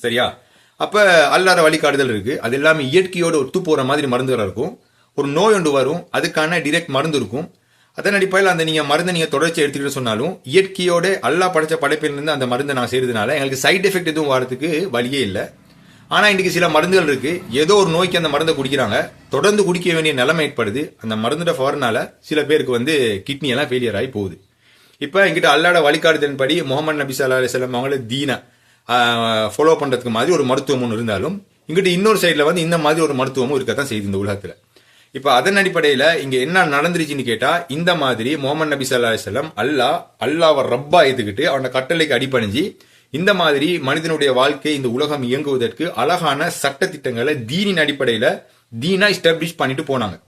சரியா? அப்ப அல்லாஹ்வோட வழிகாட்டுதல் இருக்கு. அது எல்லாமே இயற்கையோடு ஒத்து போற மாதிரி மருந்துகள் இருக்கும். ஒரு நோய் ஒன்று வரும், அதுக்கான டிரெக்ட் மருந்து இருக்கும். அதன் அடிப்படையில் அந்த நீங்க மருந்தை நீங்க தொடர்ச்சி எடுத்துக்கிட்டு சொன்னாலும் இயற்கையோட அல்லாஹ் படைச்ச படைப்பிலிருந்து அந்த மருந்தை நான் செய்யறதுனால எங்களுக்கு சைட் எஃபெக்ட் எதுவும் வரதுக்கு வழியே இல்லை. ஆனா இன்னைக்கு சில மருந்துகள் இருக்கு, ஏதோ ஒரு நோய்க்கு அந்த மருந்தை குடிக்கிறாங்க, தொடர்ந்து குடிக்க வேண்டிய நிலைமை ஏற்படுது. அந்த மருந்தோட பவர்னால சில பேருக்கு வந்து கிட்னி எல்லாம் ஃபெயிலியர் ஆகி போகுது. இப்ப எங்கிட்ட அல்லாஹ்வோட வழிகாட்டுதல் படி முகமது நபி ஸல்லல்லாஹு அலைஹி வஸல்லம் அவங்கள தீன ஃபாலோ பண்றதுக்கு மாதிரி ஒரு மருத்துவம் ஒன்று இருந்தாலும் இங்கிட்ட இன்னொரு சைட்ல வந்து இந்த மாதிரி ஒரு மருத்துவமும் இருக்கத்தான் செய்யுது இந்த உலகத்துல. இப்ப அதன் அடிப்படையில இங்க என்ன நடந்துருச்சுன்னு கேட்டா, இந்த மாதிரி முகமது நபி ஸல்லல்லாஹு அலைஹி வஸல்லம் அல்லாஹ்வை ரப்பா ஏத்துக்கிட்டு அவனோட கட்டளைக்கு அடிபணிஞ்சு இந்த மாதிரி மனிதனுடைய வாழ்க்கை இந்த உலகம் இயங்குவதற்கு அழகான சட்ட திட்டங்களை தீனின் அடிப்படையில தீனா எஸ்டாப்ளிஷ் பண்ணிட்டு போனாங்க.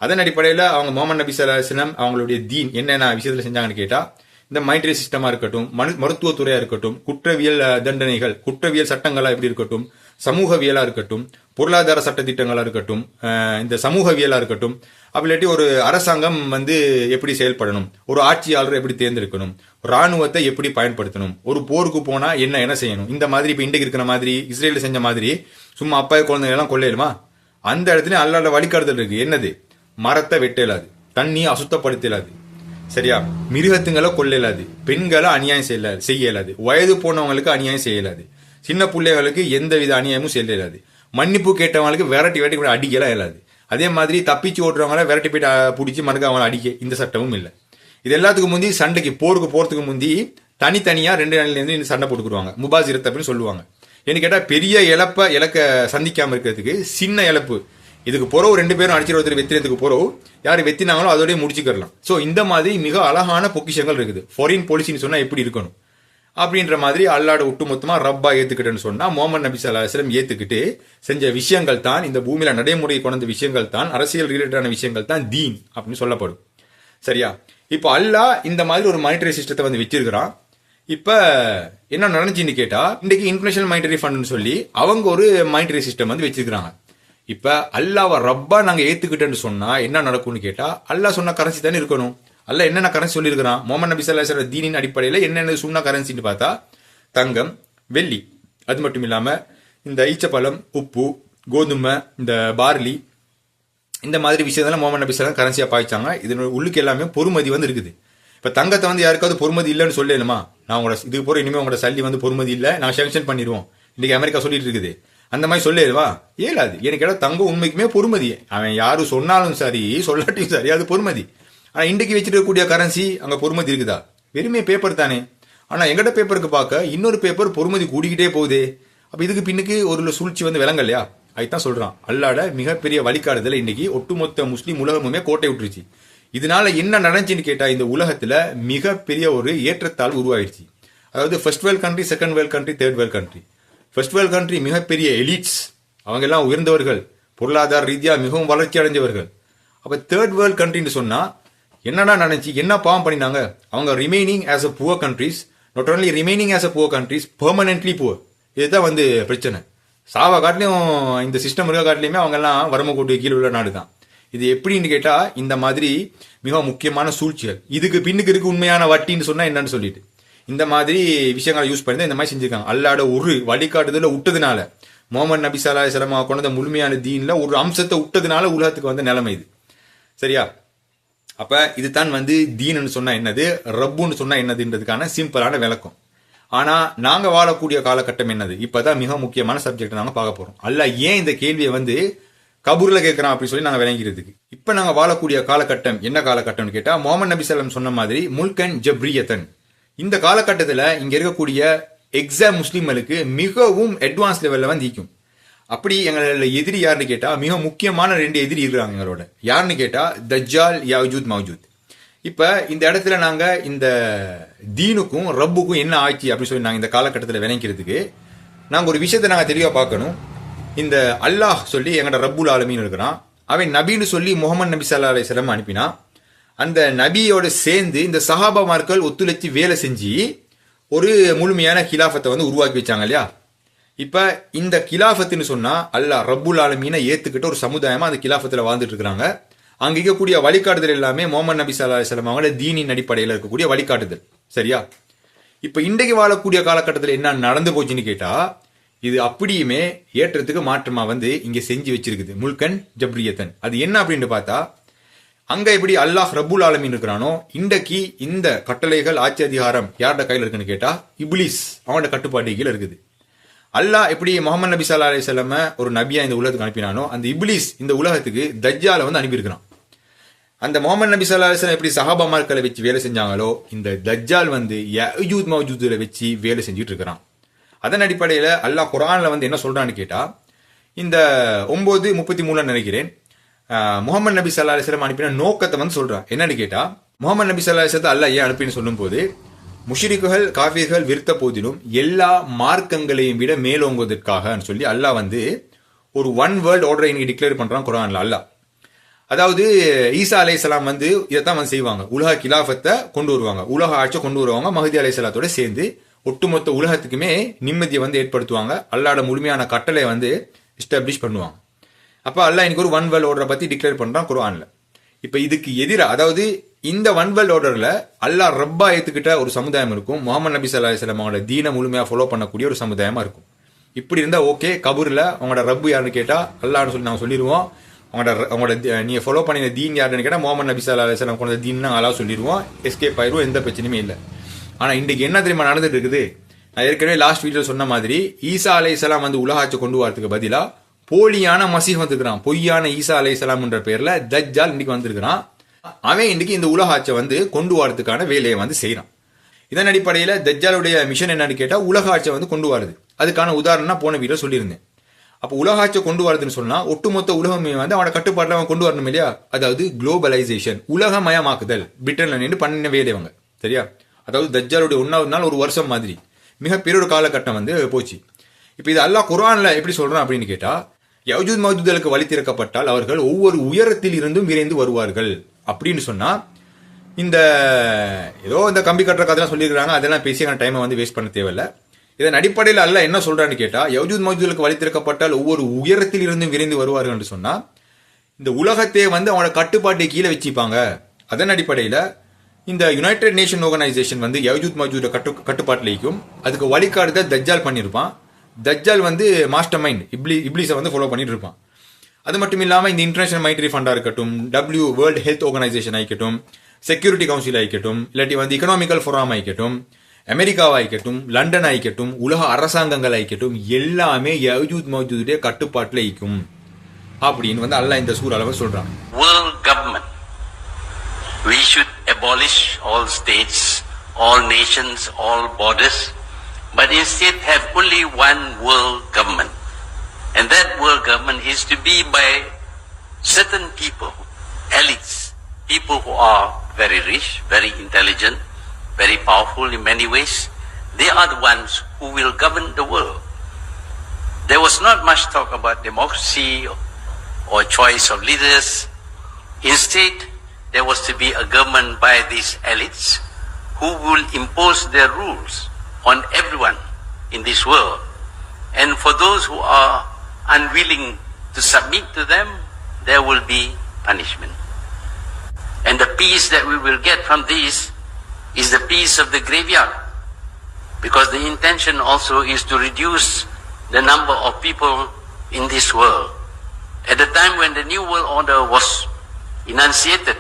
அதன் அடிப்படையில அவங்க முகமது நபி ஸல்லல்லாஹு அலைஹி வஸல்லம் அவங்களுடைய தீன் என்னென்ன விஷயத்துல செஞ்சாங்கன்னு கேட்டா, இந்த மைண்ட்ரி சிஸ்டமா இருக்கட்டும், மருத்துவத்துறையா இருக்கட்டும், குற்றவியல் தண்டனைகள், குற்றவியல் சட்டங்களா எப்படி இருக்கட்டும், சமூகவியலா இருக்கட்டும், பொருளாதார சட்ட திட்டங்களா இருக்கட்டும், இந்த சமூகவியலா இருக்கட்டும், அப்படி ஒரு அரசாங்கம் வந்து எப்படி செயல்படணும், ஒரு ஆட்சியாளர் எப்படி தேர்ந்தெடுக்கணும், ராணுவத்தை எப்படி பயன்படுத்தணும், ஒரு போருக்கு போனா என்ன செய்யணும், இந்த மாதிரி இப்ப இன்றைக்கு இருக்கிற மாதிரி இஸ்ரேல் செஞ்ச மாதிரி சும்மா அப்பா குழந்தைங்க எல்லாம் கொள்ளையிலுமா, அந்த இடத்துல அல்லாஹ்வோட வழிகாட்டுதல் இருக்கு. என்னது? மரத்தை வெட்டலாது, தண்ணியை அசுத்தப்படுத்தலாது, சரியா? மிருகத்துங்களை கொள்ளலாது, பெண்களை அநியாயம் செய்யலாது, வயது போனவங்களுக்கு அநியாயம் செய்யலாது, சின்ன பிள்ளைகளுக்கு எந்த வித அநியாயமும் செய்யலாது, மன்னிப்பு கேட்டவங்களுக்கு விரட்டி அடிக்கலாம் இயலாது. அதே மாதிரி தப்பிச்சு ஓட்டுறவங்கள விரட்டி போயிட்டு பிடிச்சி மறுக்க அவங்களை அடிக்க இந்த சட்டமும் இல்லை. இது எல்லாத்துக்கும் முந்தி சண்டைக்கு போருக்கு போறதுக்கு முந்தி தனித்தனியா 2 நாள்ல இருந்து சண்டை போட்டுக்குருவாங்க, முபாசிரத் அப்படின்னு சொல்லுவாங்க. என்ன கேட்டா பெரிய இலக்க சந்திக்காம இருக்கிறதுக்கு சின்ன இழப்பு, இதுக்கு போறவு 2 பேரும் அடிச்சு ஒருத்தர் வெத்தினதுக்கு போறவு யாரு வெத்தினாங்களோ அதோடய முடிச்சுக்கலாம். சோ இந்த மாதிரி மிக அழகான பொக்கிஷங்கள் இருக்குது. ஃபாரின் பாலிசின்னு சொன்னா எப்படி இருக்கணும் அப்படின்ற மாதிரி அல்லாஹ்வோட ஒட்டுமொத்தமா ரப்பா ஏத்துக்கிட்டேன்னு சொன்னா முகமது நபி ஸல்லல்லாஹு அலைஹி வஸல்லம் ஏத்துக்கிட்டு செஞ்ச விஷயங்கள் தான், இந்த பூமியில நடைமுறை கொண்ட விஷயங்கள் தான், அரசியல் ரிலேட்டடான விஷயங்கள் தான் தீன் அப்படின்னு சொல்லப்படும். சரியா? இப்போ அல்லாஹ் இந்த மாதிரி ஒரு மானிட்டரி சிஸ்டத்தை வந்து வச்சிருக்கிறான். இப்ப என்ன நடந்துச்சுன்னு கேட்டா, இன்னைக்கு இன்டர்நேஷனல் மானிட்டரி ஃபண்ட்னு சொல்லி அவங்க ஒரு மானிட்டரி சிஸ்டம் வந்து வச்சிருக்காங்க. இப்ப அல்லாஹ்வை ரப்பா நாங்க ஏத்துக்கிட்டேன்னு சொன்னா என்ன நடக்கும்னு கேட்டா, அல்லாஹ் சொன்ன கரன்சி தானே இருக்கணும். அல்லாஹ் என்னென்ன கரன்சி சொல்லியிருக்கிறான், முகமது நபி ஸல்லல்லாஹு அலைஹி வஸல்லம் தீனின் அடிப்படையில என்னென்ன சொன்ன கரன்சின்னு பார்த்தா, தங்கம், வெள்ளி, அது மட்டும் இல்லாம இந்த ஈச்சப்பழம், உப்பு, கோதுமை, இந்த பார்லி, இந்த மாதிரி விஷயத்தெல்லாம் முகமது நபி ஸல்லல்லாஹு கரன்சியா பாய்ச்சாங்க. இதனோட உள்ளுக்கு எல்லாமே பொறுமதி வந்து இருக்குது. இப்ப தங்கத்தை வந்து யாருக்காவது பொறுமதி இல்லைன்னு சொல்லணுமா, நான் உங்களோட இதுக்கு போற இனிமே உங்களோட சல்லி வந்து பொறுமதி இல்லை, நான் சாங்ஷன் பண்ணிடுவோம், இன்னைக்கு அமெரிக்கா சொல்லிட்டு இருக்குது, அந்த மாதிரி சொல்லிடுவா? இயலாது. எனக்கு கேட்டா தங்கம் உண்மைக்குமே பொறுமதி. அவன் யாரும் சொன்னாலும் சரி சொல்லாட்டியும் சரி அது பொறுமதி. ஆனா இன்றைக்கு வச்சிருக்கக்கூடிய கரன்சி அங்க பொறுமதி இருக்குதா? வெறுமே பேப்பர் தானே. ஆனா எங்கட பேப்பருக்கு பார்க்க இன்னொரு பேப்பர் பொறுமதி கூடிக்கிட்டே போகுதே. அப்ப இதுக்கு பின்னுக்கு ஒரு சூழ்ச்சி வந்து விளங்கலையா? அதுதான் சொல்றான், அல்லாஹ்வோட மிகப்பெரிய வழிகாட்டுதல் இன்னைக்கு ஒட்டுமொத்த முஸ்லீம் உலகமுமே கோட்டை விட்டுருச்சு. இதனால என்ன நடந்துச்சுன்னு கேட்டா, இந்த உலகத்துல மிகப்பெரிய ஒரு ஏற்றத்தாழ்வு உருவாயிடுச்சு. அதாவது first world country, second world country, third world country. First world country மிகப்பெரிய எலிட்ஸ், அவங்க எல்லாம் உயர்ந்தவர்கள், பொருளாதார ரீதியா மிகவும் வளர்ச்சி அடைஞ்சவர்கள். அப்ப தேர்ட் வேர்ல்ட் கண்ட்ரின்னு சொன்னா என்னடா நடந்துச்சு, என்ன பாவம் பண்ணினாங்க? அவங்க remaining as a poor countries, not only remaining as a poor countries, permanently poor. இதுதான் வந்து பிரச்சனை. சாவா காட்டிலையும் இந்த சிஸ்டம் இருக்க காட்டிலையுமே அவங்க எல்லாம் வரம்பு கீழே உள்ள நாடு தான். இது எப்படின்னு கேட்டா, இந்த மாதிரி மிக முக்கியமான சூழ்ச்சிகள், இதுக்கு பின்னுக்கு இருக்கு உண்மையான வட்டின்னு சொன்னா என்னன்னு சொல்லிட்டு இந்த மாதிரி விஷயங்களை யூஸ் பண்ணி இந்த மாதிரி செஞ்சிருக்காங்க. அல்லாஹ்வோட ஒரு வழிகாட்டுதல விட்டதுனால முகமது நபி ஸல்லல்லாஹு அலைஹி வஸல்லம் கொண்ட முழுமையான தீன்ல ஒரு அம்சத்தை விட்டதுனால உலகத்துக்கு வந்த நிலைமை இது. சரியா? அப்ப இதுதான் தீன்னு சொன்னா என்னது, ரப்புன்னு சொன்னா என்னதுன்றதுக்கான சிம்பிளான விளக்கம். ஆனா நாங்க வாழக்கூடிய காலகட்டம் என்னது, இப்பதான் மிக முக்கியமான சப்ஜெக்ட் நாங்க பார்க்க போறோம். அல்லாஹ் ஏன் இந்த கேள்வியை கபூர்ல கேட்கறான் அப்படின்னு சொல்லி நாங்க விளங்கிறதுக்கு. இப்ப நாங்க வாழக்கூடிய காலகட்டம் என்ன காலகட்டம்னு கேட்டா, முகமது நபி ஸல்லல்லாஹு சொன்ன மாதிரி முல்கன் ஜப்ரியத்தன். இந்த காலகட்டத்துல இங்க இருக்கக்கூடிய எக்ஸாம் முஸ்லிம்களுக்கு மிகவும் அட்வான்ஸ் லெவல்ல ஈக்கும். அப்படி எங்களோட எதிரி யாருன்னு கேட்டா, மிக முக்கியமான 2 எதிரி இருக்கிறாங்க எங்களோட. யாருன்னு கேட்டா தஜ்ஜால், யாஜூத் மௌஜூத். இப்ப இந்த இடத்துல நாங்க இந்த தீனுக்கும் ரப்புக்கும் என்ன ஆச்சு அப்படின்னு சொல்லி நாங்க இந்த காலகட்டத்தில் விளங்கிறதுக்கு நாங்க ஒரு விஷயத்தை நாங்க தெளிவா பார்க்கணும். இந்த அல்லாஹ் சொல்லி எங்கட ரப்புல் ஆலமீன் இருக்கிறான், அவன் நபின்னு சொல்லி முகமது நபி ஸல்லல்லாஹு அலைஹி வஸல்லம் அனுப்பினா. அந்த நபியோட சேர்ந்து இந்த சஹாபாமார்கள் ஒத்துழைச்சி வேலை செஞ்சு ஒரு முழுமையான கிலாஃபத்தை உருவாக்கி வச்சாங்க இல்லையா. இப்ப இந்த கிலாஃபத்துன்னு சொன்னா அல்லாஹ் ரப்புல் ஆலமீனை ஏத்துக்கிட்ட ஒரு சமுதாயமா அந்த கிலாஃபத்துல வாழ்ந்துட்டு இருக்காங்க. அங்க இருக்கக்கூடிய வழிகாட்டுதல் எல்லாமே முகமது நபி ஸல்லல்லாஹு அலைஹி வஸல்லம் அவங்களோட தீனின் அடிப்படையில் இருக்கக்கூடிய வழிகாட்டுதல். சரியா? இப்ப இன்றைக்கு வாழக்கூடிய காலகட்டத்தில் என்ன நடந்து போச்சுன்னு கேட்டா, இது அப்படியுமே ஏற்றத்துக்கு மாற்றமா இங்க செஞ்சு வச்சிருக்குது முல்கன் ஜப்ரியத்தன். அது என்ன அப்படின்னு பார்த்தா, அங்க எப்படி அல்லாஹ் ரப்புல் ஆலமீன் இருக்கிறானோ, இன்றைக்கு இந்த கட்டளைகள் ஆட்சி அதிகாரம் யார்ட கையில் இருக்குன்னு கேட்டா இப்லீஸ் அவனோட கட்டுப்பாட்டு கீழே இருக்குது. அல்லாஹ் எப்படி முகமது நபி ஸல்லல்லாஹு அலைஹி வஸல்லம் ஒரு நபியா இந்த உலகத்துக்கு அனுப்பினானோ, அந்த இப்லீஸ் இந்த உலகத்துக்கு தஜ்ஜால அனுப்பியிருக்கிறான். அந்த முகமது நபி ஸல்லல்லாஹு அலைஹி வஸல்லம் எப்படி சஹாபாமார்களை வச்சு வேலை செஞ்சாங்களோ, இந்த தஜ்ஜால் யஜூத் மௌஜூத்ல வச்சு வேலை செஞ்சுட்டு இருக்கிறான். அதன் அடிப்படையில் அல்லாஹ் குர்ஆன்ல என்ன சொல்றான்னு கேட்டா, இந்த 9:33 நினைக்கிறேன், முகமது நபி ஸல்லல்லாஹு அலைஹி வஸல்லம் அனுப்பின நோக்கத்தை சொல்றான். என்னன்னு கேட்டா, முகமது நபி ஸல்லல்லாஹு அலைஹி வஸல்லம் அல்லாஹ் ஏன் அனுப்பின்னு சொல்லும் போது, முஷ்ரிக்குகள் காஃபிர்கள் விருத்த போதிலும் எல்லா மார்க்கங்களையும் விட மேலோங்குவதற்காக சொல்லி அல்லாஹ் ஒரு ஒன் வேர்ல்ட் ஆர்டரை இன்னைக்கு டிக்ளேர் பண்றான் குர்ஆன்ல. அல்லாஹ் அதாவது ஈசா அலைஹிஸ்ஸலாம் இதைத்தான் செய்வாங்க, உலக கிலாஃபத்தை கொண்டு வருவாங்க, உலக ஆட்சியை கொண்டு வருவாங்க. மஹதி அலைஹிஸ்ஸலாத்தோட சேர்ந்து ஒட்டுமொத்த உலகத்துக்குமே நிம்மதியை ஏற்படுத்துவாங்க. அல்லாஹ்வோட முழுமையான கட்டளை எஸ்டாப்ளிஷ் பண்ணுவாங்க. அப்ப அல்லாஹ் இன்னைக்கு ஒரு ஒன் வேர்ல்ட் ஆர்டரை பத்தி டிக்ளேர் பண்றான் குர்ஆன்ல. இப்ப இதுக்கு எதிராக, அதாவது இந்த ஒன் வேர்ல்ட் ஆர்டர்ல அல்லாஹ் ரப்பா ஏத்துக்கிட்ட ஒரு சமுதாயம் இருக்கும், முகமது நபி ஸல்லல்லாஹு அலைஹி வஸல்லம் அவங்களோட தீனை முழுமையா ஃபாலோ பண்ணக்கூடிய ஒரு சமுதாயமா இருக்கும். இப்படி இருந்தா ஓகே, கபூர்ல அவங்களோட ரப்பு யாருன்னு கேட்டா அல்லாஹ்னு சொல்லி நாங்க சொல்லிடுவோம். அவங்களோட நீங்க ஃபாலோ பண்ணின தீன் யாருன்னு கேட்டா முகமது நபி ஸல்லல்லாஹு அலைஹி வஸல்லம் கொண்ட தீன் அல்லாஹ் சொல்லிடுவோம், எஸ்கேப் ஆயிரும், எந்த பிரச்சனையுமே இல்லை. ஆனா இன்றைக்கு என்ன தெரியுமா நடந்துட்டு இருக்குது, நான் ஏற்கனவே லாஸ்ட் வீடியோ சொன்ன மாதிரி ஈசா அலைஹிஸ்ஸலாம் உலகாட்சி கொண்டு வரதுக்கு பதிலா போலியான மசீஹ் வந்திருக்கிறான், பொய்யான ஈசா அலைஹிஸ்ஸலாம் என்ற பெயர்ல தஜ்ஜால் இன்னைக்கு வந்திருக்கிறான். அவன் இன்னைக்கு இந்த உலகாட்சியை கொண்டு வரதுக்கான வேலையை செய்யறான். இதன் அடிப்படையில தஜ்ஜாலுடைய மிஷன் என்னன்னு கேட்டா உலக ஆட்சியை கொண்டு வருது. அதுக்கான உதாரணம் போன வீடியோ சொல்லியிருந்தேன். அப்ப உலக ஆட்சியை கொண்டு வரதுன்னு சொன்னா ஒட்டுமொத்த உலகமே அவனோட கட்டுப்பாட்டில் அவன் கொண்டு வரணும் இல்லையா. அதாவது குளோபலைசேஷன், உலகமயமாக்குதல். பிரிட்டன்ல நின்று பண்ண வேலைவங்க. சரியா? அதாவது தஜ்ஜாலுடைய 1வது நாள் ஒரு வருஷம் மாதிரி மிகப்பெரிய ஒரு காலகட்டம் போச்சு. இப்ப இது அல்லாஹ் குர்ஆன்ல எப்படி சொல்றான் அப்படின்னு கேட்டா, யஜூத் மௌஜூதுக்கு வழி திறக்கப்பட்டால் அவர்கள் ஒவ்வொரு உயரத்தில் இருந்தும் விரைந்து வருவார்கள் அப்படின்னு சொன்னா, இந்த ஏதோ இந்த கம்பி கட்டுற கதையெல்லாம் சொல்லியிருக்காங்க, அதெல்லாம் பேசி டைமை வேஸ்ட் பண்ண தேவையில்லை. இதன் அடிப்படையில் அல்லாஹ் என்ன சொல்றான்னு கேட்டா, யஜூத் மௌஜூதுக்கு வழி திறக்கப்பட்டால் ஒவ்வொரு உயரத்தில் இருந்தும் விரைந்து வருவார்கள் என்று சொன்னா, இந்த உலகத்தை அவனோட கட்டுப்பாட்டை கீழே வச்சுப்பாங்க. அதன் அடிப்படையில் இந்த யுனைடெட் நேஷன் ஆர்கனைசேஷன் யஜூத் மௌஜூத கட்டுப்பாட்டில் இருக்கும். அதுக்கு வழிகாட்டுதல் தஜ்ஜால் பண்ணியிருப்பான். தஜ்ஜால் மாஸ்டர் மைண்ட் இப்லீஸை ஃபாலோ பண்ணிட்டு இருப்பான். அது மட்டும் இல்லாமல் இந்த இன்டர்நேஷனல் மானிட்டரி ஃபண்டா இருக்கட்டும், வேர்ல்ட் ஹெல்த் ஆர்கனைசேஷன் ஆகிக்கட்டும், செக்யூரிட்டி கவுன்சில் ஆகிக்கட்டும், இல்லாட்டி எக்கனாமிக்கல் ஃபோரம் ஆகிக்கட்டும், அமெரிக்காவா ஆகிக்கட்டும், லண்டன் ஆகிக்கட்டும், உலக அரசாங்கங்கள் ஆகிக்கட்டும், எல்லாமே யஜூத் மௌஜூதுடைய கட்டுப்பாட்டில் இருக்கும் அப்படின்னு அல்லாஹ் இந்த சூறால சொல்றான். World government, we should abolish all states, all nations, all borders, but instead have only one world government. And that world government is to be by certain people, elites, people who are very rich, very intelligent, very powerful in many ways. They are the ones who will govern the world. There was not much talk about democracy or choice of leaders. Instead, there was to be a government by these elites who will impose their rules on everyone in this world. And for those who are unwilling to submit to them, there will be punishment. And the peace that we will get from this is the peace of the graveyard. Because the intention also is to reduce the number of people in this world. At the time when the New World Order was enunciated,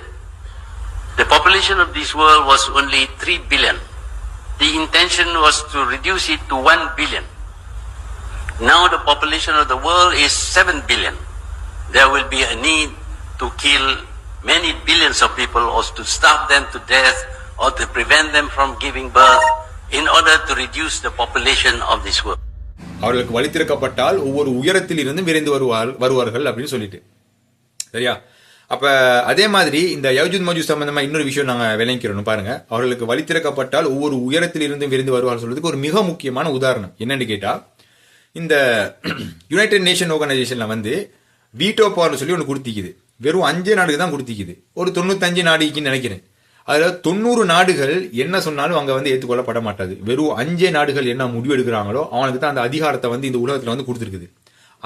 the population of this world was only 3 billion. The intention was to reduce it to 1 billion. Now the population of the world is 7 billion. There will be a need to kill many billions of people or to starve them to death or to prevent them from giving birth in order to reduce the population of this world. அவர்களுக்கு வழித்திருக்கப்பட்டால் ஒவ்வொரு உயரத்தில் இருந்து விரைந்து வருவார்கள் அப்படின்னு சொல்லிட்டு, சரியா? அப்ப அதே மாதிரி இந்த யஜூஜ் மஜூஜ் சம்பந்தமா இன்னொரு விஷயம் நாங்க விளங்கிக்கிறோம் பாருங்க. அவர்களுக்கு வழித்திருக்கப்பட்டால் ஒவ்வொரு உயரத்தில் இருந்து விரைந்து வருவார்கள் சொல்றதுக்கு ஒரு மிக முக்கியமான உதாரணம் என்னன்னு கேட்டா, இந்த யுனைடெட் நேஷன் ஆர்கனைசேஷன்ல வந்து வீட்டோ பவர்னு சொல்லி ஒன்று கொடுத்திக்குது. வெறும் 5 நாடுகள் தான் கொடுத்திக்குது. ஒரு 95 நாடுக்குன்னு நினைக்கிறேன். அதுல 90 நாடுகள் என்ன சொன்னாலும் அங்க வந்து ஏற்றுக்கொள்ளப்பட மாட்டாது. வெறும் 5 நாடுகள் என்ன முடிவு எடுக்கிறாங்களோ அவனுக்கு தான் அந்த அதிகாரத்தை வந்து இந்த உலகத்துல வந்து கொடுத்துருக்குது.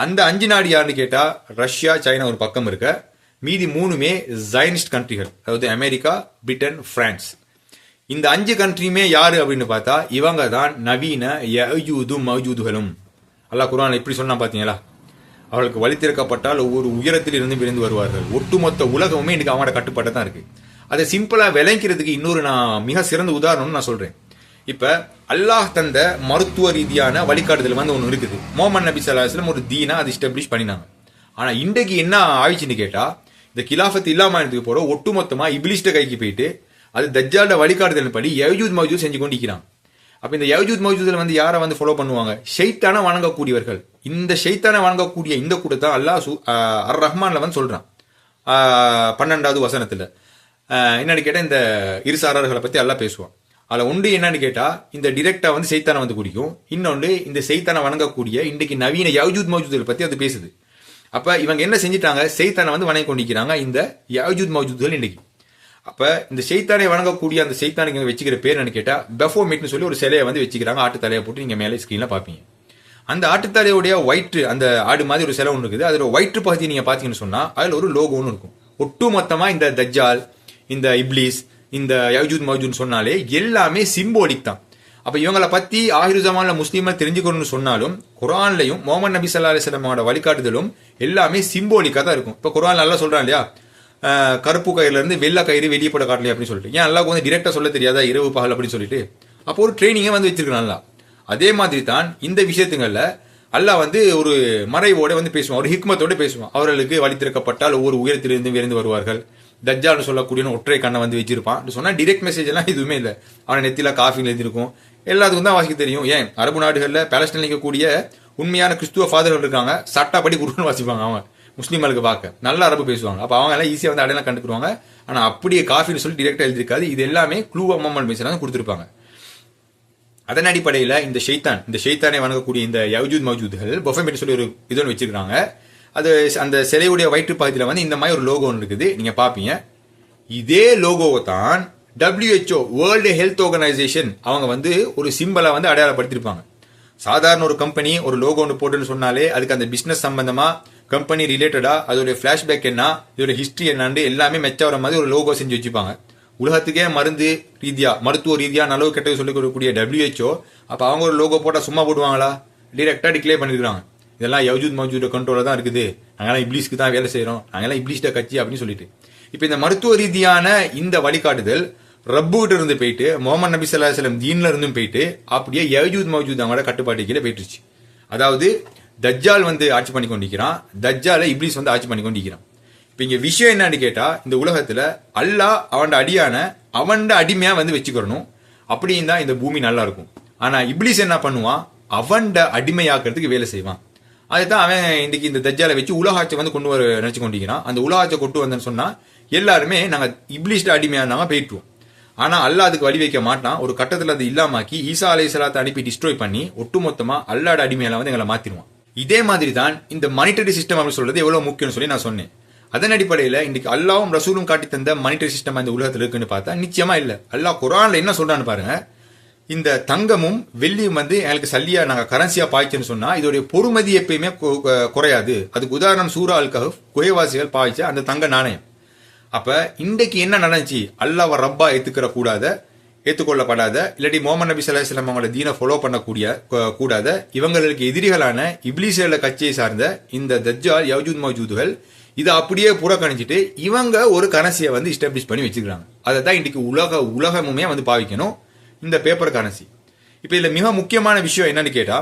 அந்த 5 நாடு யாருன்னு கேட்டா, ரஷ்யா, சைனா ஒரு பக்கம் இருக்க, மீதி 3மே ஜைனிஸ்ட் கண்ட்ரிகள், அதாவது அமெரிக்கா, பிரிட்டன், பிரான்ஸ். இந்த 5 கண்ட்ரியுமே யாரு அப்படின்னு பார்த்தா இவங்க தான் நவீன யஜூதும் மஜூதுகளும். அல்லாஹ் குர்ஆன்ல இப்படி சொன்னா பாத்தீங்களா? அவர்களுக்கு வழித்திருக்கப்பட்டால் ஒவ்வொரு உயரத்தில் இருந்து விரைந்து வருவார்கள். ஒட்டுமொத்த உலகமுமே இன்னைக்கு அவங்களோட கட்டுப்பாட்டை தான் இருக்கு. அதை சிம்பிளா விளங்கிறதுக்கு இன்னொரு நான் மிக சிறந்த உதாரணம்னு நான் சொல்றேன். இப்ப அல்லாஹ் தந்த மருத்துவ ரீதியான வழிகாட்டுதல் வந்து ஒன்று இருக்குது. முஹம்மது நபி ஸல்லல்லாஹு அலைஹி வஸல்லம் ஒரு தீனா அது எஸ்டாப்ளிஷ் பண்ணினாங்க. ஆனா இன்றைக்கு என்ன ஆயிடுச்சுன்னு கேட்டா, இந்த கிலாஃபத் இல்லாம போற ஒட்டுமொத்தமா இப்லீஸ்ட கைக்கு போயிட்டு அது தஜ்ஜாலோட வழிகாட்டுதல் படி யஜூஜ் மஜூஜ் செஞ்சு கொண்டிருக்கிறான். அப்ப இந்த யஜூஜ் மஜூஜ்ல வந்து யாரை வந்து ஃபாலோ பண்ணுவாங்க? ஷைத்தான வணங்கக்கூடியவர்கள். இந்த ஷைத்தான வணங்கக்கூடிய இந்த கூட்டத்தை அல்லாஹ் அர் ரஹ்மான்ல வந்து சொல்றான் 12வது வசனத்துல. என்னன்னு கேட்டா இந்த இருசாரர்களை பத்தி எல்லாம் பேசுவான். அதுல ஒன்று என்னன்னு கேட்டா, இந்த டிரெக்டா வந்து சைத்தானை வந்து குடிக்கும். இன்னொன்று இந்த சைத்தானை வணங்கக்கூடிய இன்றைக்கு நவீன யஜூஜ் மஜூஜ்கள் பத்தி அது பேசுது. அப்ப இவங்க என்ன செஞ்சிட்டாங்க? சைத்தானை வந்து வணங்கி கொண்டிருக்கிறாங்க இந்த யஜூஜ் மஜூஜ்கள் இன்னைக்கு. அப்ப இந்த சைத்தானை வணங்கக்கூடிய அந்த சைத்தானுக்கு வச்சுக்கிற பேர் என்னன்னு கேட்டா பெஃபோமேட்னு சொல்லி ஒரு சிலையை வந்து வச்சுக்கிறாங்க. ஆட்டு தலையை போட்டு நீங்க மேலே ஸ்கிரீன்ல பாப்பீங்க. அந்த ஆட்டுத்தலையுடைய வயிற்று, அந்த ஆடு மாதிரி ஒரு சிலை ஒன்று இருக்குது. அதோட வயிற்று பகுதி நீங்க பாத்தீங்கன்னு சொன்னா அதுல ஒரு லோகோ ஒன்று இருக்கும். ஒட்டு மொத்தமா இந்த தஜ்ஜால், இந்த இப்லீஸ், இந்த யஜூஜ் மஜூஜ் சொன்னாலே எல்லாமே சிம்போலிக் தான். அப்ப இவங்களை பத்தி ஆஹிரு ஜமான்ல முஸ்லீம்கள் தெரிஞ்சுக்கணும்னு சொன்னாலும் குர்ஆன்லயும் முஹம்மது நபி ஸல்லல்லாஹு அலைஹி வஸல்லமோட வழிகாட்டுதலும் எல்லாமே சிம்போலிக்கா தான் இருக்கும். இப்ப குர்ஆன்ல அல்லாஹ் சொல்றான் இல்லையா, கருப்பு கயிறுல இருந்து வெள்ளை கயிறு வெளியே போட காட்டலையே அப்படின்னு சொல்லிட்டு. ஏன் அல்லாஹ்க்கு வந்து டிரெக்டா சொல்ல தெரியாதா இரவு பகல் அப்படின்னு சொல்லிட்டு? அப்போ ஒரு ட்ரைனிங்கை வந்து வச்சிருக்கான் அல்லாஹ். அதே மாதிரி தான் இந்த விஷயத்துங்கள்ல அல்லாஹ் வந்து ஒரு மறைவோட வந்து பேசுவான், ஒரு ஹிக்மத்தோட பேசுவான். அவர்களுக்கு வழித்திருக்கப்பட்டால் ஒவ்வொரு உயரத்திலிருந்து விரைந்து வருவார்கள். தஜ்ஜால்னு சொல்லக்கூடிய ஒற்றை கண்ணை வந்து வச்சிருப்பான் சொன்னா டிரெக்ட் மெசேஜ் எல்லாம் எதுவுமே இல்லை. அவனை நெத்தில காஃபில எழுதிருக்கும். எல்லாத்துக்கும் தான் வாசிக்க தெரியும். ஏன் அரபு நாடுகள்ல பாலஸ்தீன்ல இருக்கக்கூடிய உண்மையான கிறிஸ்துவ ஃபாதர்கள் இருக்காங்க, சட்டப்படி குர்ஆன் வாசிப்பாங்க. அவங்க முஸ்லீம்களுக்கு பார்க்க நல்ல அரபு பேசுவாங்க. அப்ப அவங்க எல்லாம் ஈஸியா வந்து அடையாளம் கண்டுக்குவாங்க. ஆனா அப்படியே காஃபின்னு சொல்லி டிரெக்டா எழுதிருக்காது. இது எல்லாமே க்ளூ முஹம்மது மெசேஜ் கொடுத்திருப்பாங்க. அதன் அடிப்படையில இந்த ஷைத்தானை வணங்கக்கூடிய இந்த யஜூஜ் மஜூஜ்கள் பொஃபமெட் சொல்லி ஒரு இதொன்று வச்சிருக்காங்க. அது அந்த சிலையுடைய வயிற்று பகுதியில வந்து இந்த மாதிரி ஒரு லோகோ ஒன்று இருக்குது, நீங்க பாப்பீங்க. இதே லோகோவை தான் WHO வேர்ல்டு ஹெல்த் ஆர்கனைசேஷன் அவங்க வந்து ஒரு சிம்பலை வந்து அடையாளப்படுத்திருப்பாங்க. சாதாரண ஒரு கம்பெனி ஒரு லோகோ ஒன்று போட்டுன்னு சொன்னாலே அதுக்கு அந்த பிசினஸ் சம்பந்தமா கம்பெனி ரிலேட்டடா அதோட பிளாஷ்பேக் என்ன, இதோட ஹிஸ்டரி என்னான்னு எல்லாமே மெச்ச வர மாதிரி ஒரு லோகோ செஞ்சு வச்சுப்பாங்க. உலகத்துக்கே மருந்து ரீதியா, மருத்துவ ரீதியா நல்லது கெட்டது சொல்லிக் கொடுக்கக்கூடிய WHO அப்ப அவங்க ஒரு லோகோ போட்டா சும்மா போடுவாங்களா? டிரெக்டா டிக்ளேர் பண்ணிருக்காங்க, இதெல்லாம் யஜூஜ் மஜூஜ் கண்ட்ரோல தான் இருக்குது, நாங்கெல்லாம் இப்லீஸ்க்கு தான் வேலை செய்யறோம், நாங்கெல்லாம் இப்லீஸ்ட கட்சி அப்படின்னு சொல்லிட்டு. இப்ப இந்த மருத்துவ ரீதியான இந்த வழிகாட்டுதல் ரப்புகிட்ட இருந்து போயிட்டு முஹம்மது நபி ஸல்லல்லாஹு அலைஹி வஸல்லம் தீன்ல இருந்தும் போயிட்டு அப்படியே யஜூஜ் மஜூஜ் அவங்களோட கட்டுப்பாட்டு கீழே போயிட்டுருச்சு. அதாவது தஜ்ஜால் வந்து ஆட்சி பண்ணி கொண்டிருக்கிறான், தஜ்ஜால இப்லீஸ் வந்து ஆட்சி பண்ணி கொண்டிருக்கிறான். இப்ப இங்க விஷயம் என்னன்னு கேட்டா, இந்த உலகத்துல அல்லாஹ் அவன் அடியான அவன் அடிமையா வந்து வச்சுக்கிறணும், அப்படின்னு தான் இந்த பூமி நல்லா இருக்கும். ஆனா இப்லீஸ் என்ன பண்ணுவான்? அவன் அடிமையாக்குறதுக்கு வேலை செய்வான். அதுதான் அவன் இன்னைக்கு இந்த தஜ்ஜாலை வச்சு உலகாட்சி வந்து கொண்டு வர நினைச்சு கொண்டிருக்கிறான். அந்த உலகாட்சி கொண்டு வந்தேன்னு சொன்னா எல்லாருமே நாங்க இப்லீஸ்ட அடிமையானாங்க போயிட்டுருவோம். ஆனா அல்லாஹ் அதுக்கு வழி வைக்க மாட்டான். ஒரு கட்டத்துல அது இல்லாமாக்கி ஈசா அலைஹிஸ்ஸலாத்தை அனுப்பி டிஸ்ட்ராய் பண்ணி ஒட்டுமொத்தமா அல்லாஹ்ட அடிமையால வந்து எங்களை மாத்திடுவான். இதே மாதிரி தான் இந்த மானிட்டரி சிஸ்டம் அப்படின்னு சொல்றது எவ்வளவு முக்கியம்னு சொல்லி நான் சொன்னேன். அதன் அடிப்படையில இன்னைக்கு அல்லாஹ்வும் ரசூலும் காட்டி தந்த மானிட்டரி சிஸ்டம் இந்த உலகத்துல இருக்குன்னு பார்த்தா நிச்சயமா இல்ல. அல்லாஹ் குர்ஆன்ல என்ன சொல்றான்னு பாருங்க, இந்த தங்கமும் வெள்ளியும் வந்து எங்களுக்கு சல்லியா நாங்க கரன்சியா பாய்ச்சுன்னு சொன்னா இதோடைய பொறுமதி எப்பயுமே குறையாது. அதுக்கு உதாரணம் சூரா அல் கஹஃப், குகைவாசிகள் பாய்ச்ச அந்த தங்க நாணயம். அப்ப இன்றைக்கு என்ன நடந்துச்சு? அல்லாஹ்வை ரப்பா ஏத்துக்கிற கூடாத ஏற்றுக்கொள்ளப்படாத இல்லாட்டி முகமது நபி ஸல்லல்லாஹு அலைஹி வஸல்லம் அவங்களோட தீனை ஃபாலோ கூடாத இவங்களுக்கு எதிரிகளான இப்லீஸ்ல கட்சியை சார்ந்த இந்த தஜ்ஜால் யஜூஜ் மஜூதுகள் இதை அப்படியே புறக்கணிச்சிட்டு இவங்க ஒரு கரன்சியை வந்து எஸ்டாப்ளிஷ் பண்ணி வச்சுக்கிறாங்க. அதை தான் இன்னைக்கு உலகமுமே வந்து பாவிக்கணும் இந்த பேப்பர் கரன்சி. இப்போ இதுல மிக முக்கியமான விஷயம் என்னன்னு கேட்டா,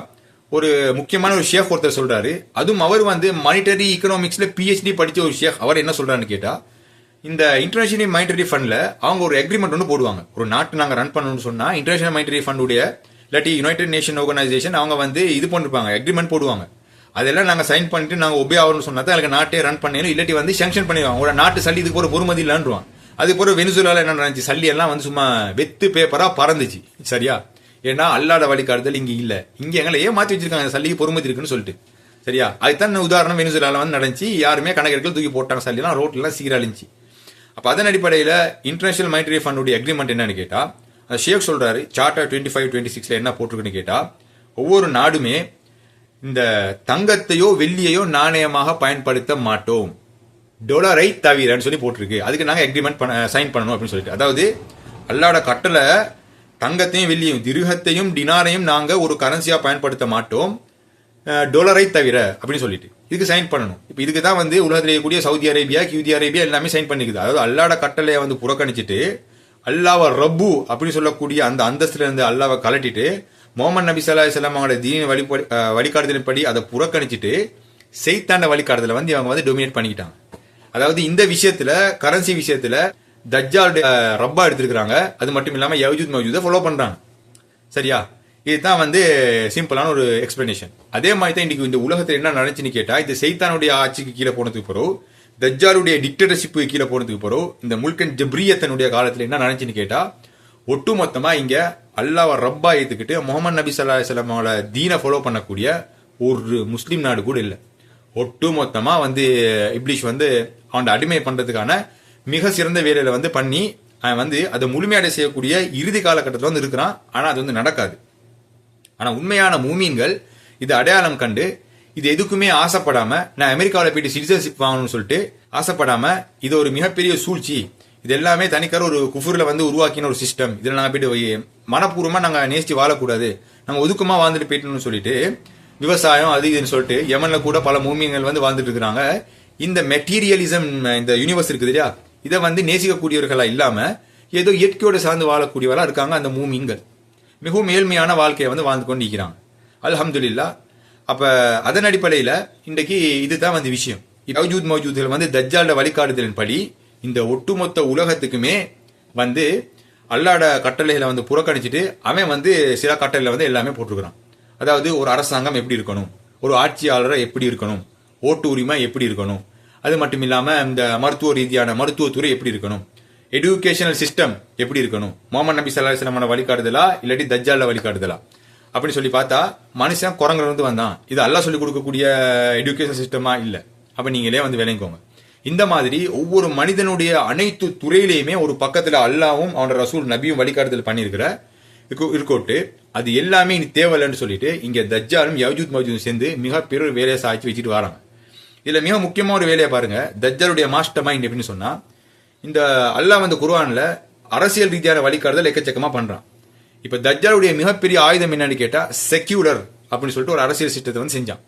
ஒரு முக்கியமான ஒரு ஷேக் ஒருத்தர் சொல்றாரு, அதுவும் அவர் வந்து மானிட்டரி எக்கனாமிக்ஸ்ல PhD படிச்ச ஒரு ஷேக். அவர் என்ன சொல்றாருன்னு கேட்டா, இந்த இன்டர்நேஷனல் மானிட்டரி ஃபண்ட்ல அவங்க ஒரு அக்ரிமெண்ட் ஒன்று போடுவாங்க. ஒரு நாட்டு நாங்க ரன் பண்ணணும்னு சொன்னா இன்டர்நேஷனல் மானிட்டரி ஃபண்டுடைய இல்லாட்டி யுனைடெட் நேஷன் ஆர்கனைசேஷன் அவங்க வந்து இது பண்ணிருப்பாங்க, அக்ரிமெண்ட் போடுவாங்க. அதெல்லாம் நாங்க சைன் பண்ணிட்டு நாங்க ஒபே ஆகணும்னு சொன்னா தான் எனக்கு நாட்டே ரன் பண்ணணும், இல்லாட்டி வந்து சாங்ஷன் பண்ணிடுவாங்க. ஒரு நாட்டு சல்லி இதுக்கு ஒரு பொறுமதி இல்லைன்றான். அது போற வெனிசுலால என்ன நடந்துச்சு, சல்லி எல்லாம் வந்து சும்மா வெத்து பேப்பரா பறந்துச்சு. சரியா? ஏன்னா அல்லாத வழிகாட்டுதல் இங்க இல்ல, இங்க எங்களை ஏமாத்தி வச்சிருக்காங்க சல்லிக்கு பொறுமதி இருக்குன்னு சொல்லிட்டு. சரியா? அதுதான் உதாரணம் வெனிசுலால வந்து நடந்துச்சு. யாருமே கணக்கெடுக்கல் தூக்கி போட்டாங்க, சல்லிலாம் ரோட்ல எல்லாம் சீரழிஞ்சு. அப்ப அதன் அடிப்படையில இன்டர்நேஷனல் மானிட்டரி ஃபண்டுடைய அக்ரிமெண்ட் என்னன்னு கேட்டா, ஷேக் சொல்றாரு சார்ட்டர் 2526ல என்ன போட்டிருக்குன்னு கேட்டா, ஒவ்வொரு நாடுமே இந்த தங்கத்தையோ வெள்ளியையோ நாணயமாக பயன்படுத்த மாட்டோம், டாலரை தவிரன்னு சொல்லி போட்டிருக்கு. அதுக்கு நாங்க அக்ரிமெண்ட் சைன் பண்ணணும் அப்படின்னு சொல்லிட்டு. அதாவது அல்லாட கட்டளை தங்கத்தையும் வெள்ளியும் திர்ஹத்தையும் டினாரையும் நாங்க ஒரு கரன்சியா பயன்படுத்த மாட்டோம், டாலரை தவிர அப்படின்னு சொல்லிட்டு இதுக்கு சைன் பண்ணணும். இப்ப இதுக்கு தான் வந்து உலகத்திலேயே கூடிய சவுதி அரேபியா கியூதி அரேபியா எல்லாமே சைன் பண்ணிக்குது. அதாவது அல்லாட கட்டளையை வந்து புறக்கணிச்சிட்டு அல்லாஹ்வை ரப்பு அப்படின்னு சொல்லக்கூடிய அந்த அந்தஸ்துல இருந்து அல்லாஹ்வை கலட்டிட்டு முகமது நபி ஸல்லல்லாஹு அலைஹி வஸல்லம் அவங்களோட தீன வழிகாட்டுதலின்படி அதை புறக்கணிச்சிட்டு செய்தாண்ட வழிகாட்டுதலை வந்து இவங்க வந்து டொமினேட் பண்ணிக்கிட்டாங்க. அதாவது இந்த விஷயத்துல கரன்சி விஷயத்துல தஜ்ஜால் ரப்பா எடுத்திருக்கிறாங்க. அது மட்டும் இல்லாம யஜூஜ் மஜூஜை ஃபாலோ பண்றாங்க. சரியா? இதுதான் வந்து சிம்பிளான ஒரு எக்ஸ்பிளனேஷன். அதே மாதிரி தான் இன்னைக்கு இந்த உலகத்தில் என்ன நடந்துச்சுன்னு கேட்டா, இது செய்தானுடைய ஆட்சிக்கு கீழே போனதுக்கு பிறகு, தஜ்ஜாலுடைய டிக்டேட்டர்ஷிப்புக்கு கீழே போனதுக்கு பிறகு, இந்த முல்கன் ஜப்ரியத்தனுடைய காலத்தில் என்ன நடந்துச்சுன்னு கேட்டா, ஒட்டுமொத்தமா இங்க அல்லாஹ்வை ரப்பா ஏத்துக்கிட்டு முகமது நபி ஸல்லல்லாஹு அலைஹி வஸல்லம் அவங்களோட தீனை ஃபாலோ பண்ணக்கூடிய ஒரு முஸ்லீம் நாடு கூட இல்லை. ஒட்டுமொத்தமா வந்து இப்லீஷ் வந்து அவன் அடிமை பண்றதுக்கான மிக சிறந்த வேலையில வந்து பண்ணி அவன் வந்து அதை முழுமையடை செய்யக்கூடிய இறுதி காலகட்டத்தில் வந்து இருக்கிறான். ஆனா அது வந்து நடக்காது. ஆனா உண்மையான மூமீன்கள் இது அடையாளம் கண்டு இது எதுக்குமே ஆசைப்படாம, நான் அமெரிக்காவில் போயிட்டு சிட்டிசன்ஷிப் வாங்கணும்னு சொல்லிட்டு ஆசைப்படாம, இது ஒரு மிகப்பெரிய சூழ்ச்சி, இது எல்லாமே தனிக்கர ஒரு குஃபுர்ல வந்து உருவாக்கின ஒரு சிஸ்டம், இதுல நாங்க போயிட்டு மனப்பூர்வமா நாங்க நேசிச்சு வாழக்கூடாது, நாங்க ஒதுக்கமா வாழ்ந்துட்டு போயிட்டோம்னு சொல்லிட்டு விவசாயம் அது இதுன்னு சொல்லிட்டு யமன்ல கூட பல மூமியங்கள் வந்து வாழ்ந்துட்டு இருக்கிறாங்க. இந்த மெட்டீரியலிசம் இந்த யூனிவர்ஸ் இருக்குது இல்லையா, இதை வந்து நேசிக்கக்கூடியவர்களா இல்லாம ஏதோ இயற்கையோடு சார்ந்து வாழக்கூடியவர்களா இருக்காங்க அந்த மூமின்கள். மிகவும் ஏழ்மையான வாழ்க்கையை வந்து வாழ்ந்து கொண்டு இருக்கிறாங்க. அல்ஹம்துலில்லாஹ். அப்ப அதன் அடிப்படையில இன்றைக்கு இதுதான் வந்து விஷயம். யஜூஜ் மஜூஜ்கள் வந்து தஜ்ஜாலோட வழிகாட்டுதலின் படி இந்த ஒட்டுமொத்த உலகத்துக்குமே வந்து அல்லாஹ்வோட கட்டளைகளை வந்து புறக்கணிச்சிட்டு அவன் வந்து சில கட்டளைகளை வந்து எல்லாமே போட்டிருக்கிறான். அதாவது ஒரு அரசாங்கம் எப்படி இருக்கணும், ஒரு ஆட்சியாளரை எப்படி இருக்கணும், ஓட்டு உரிமை எப்படி இருக்கணும், அது மட்டும் இல்லாம இந்த மருத்துவ ரீதியான மருத்துவத்துறை எப்படி இருக்கணும், எஜுகேஷனல் சிஸ்டம் எப்படி இருக்கணும், முகமது நபி ஸல்லல்லாஹு அலைஹி வஸல்லம் வழிகாட்டுதலா இல்லாட்டி தஜ்ஜால வழிகாட்டுதலா அப்படின்னு சொல்லி பார்த்தா மனுஷன் குரங்குல இருந்து வந்தான். இது அல்லாஹ் சொல்லி கொடுக்கக்கூடிய எஜுகேஷன் சிஸ்டமா இல்ல. அப்ப நீங்களே வந்து விளங்கிக்கோங்க. இந்த மாதிரி ஒவ்வொரு மனிதனுடைய அனைத்து துறையிலையுமே ஒரு பக்கத்துல அல்லாவும் அவனோட ரசூல் நபியும் வழிகாட்டுதல் பண்ணியிருக்கிற இருக்கோட்டு அது எல்லாமே இனி தேவையில்லைன்னு சொல்லிட்டு இங்க தஜ்ஜாலும் யஜூஜ் மஜூஜும் சேர்ந்து மிகப்பெரிய ஒரு வேலையை சாய்ச்சி வச்சுட்டு வராங்க. இதுல மிக முக்கியமான ஒரு வேலையை பாருங்க. தஜ்ஜாலுடைய மாஸ்டர் மைண்ட் எப்படின்னு சொன்னா, இந்த அல்லாஹ் வந்து குர்ஆன்ல அரசியல் ரீதியான வழிகாட்டுதல் எக்கச்சக்கமா பண்றான். இப்ப தஜ்ஜாலுடைய மிகப்பெரிய ஆயுதம் என்னன்னு கேட்டா செக்யூலர் அப்படின்னு சொல்லிட்டு ஒரு அரசியல் சிஸ்டத்தை வந்து செஞ்சான்.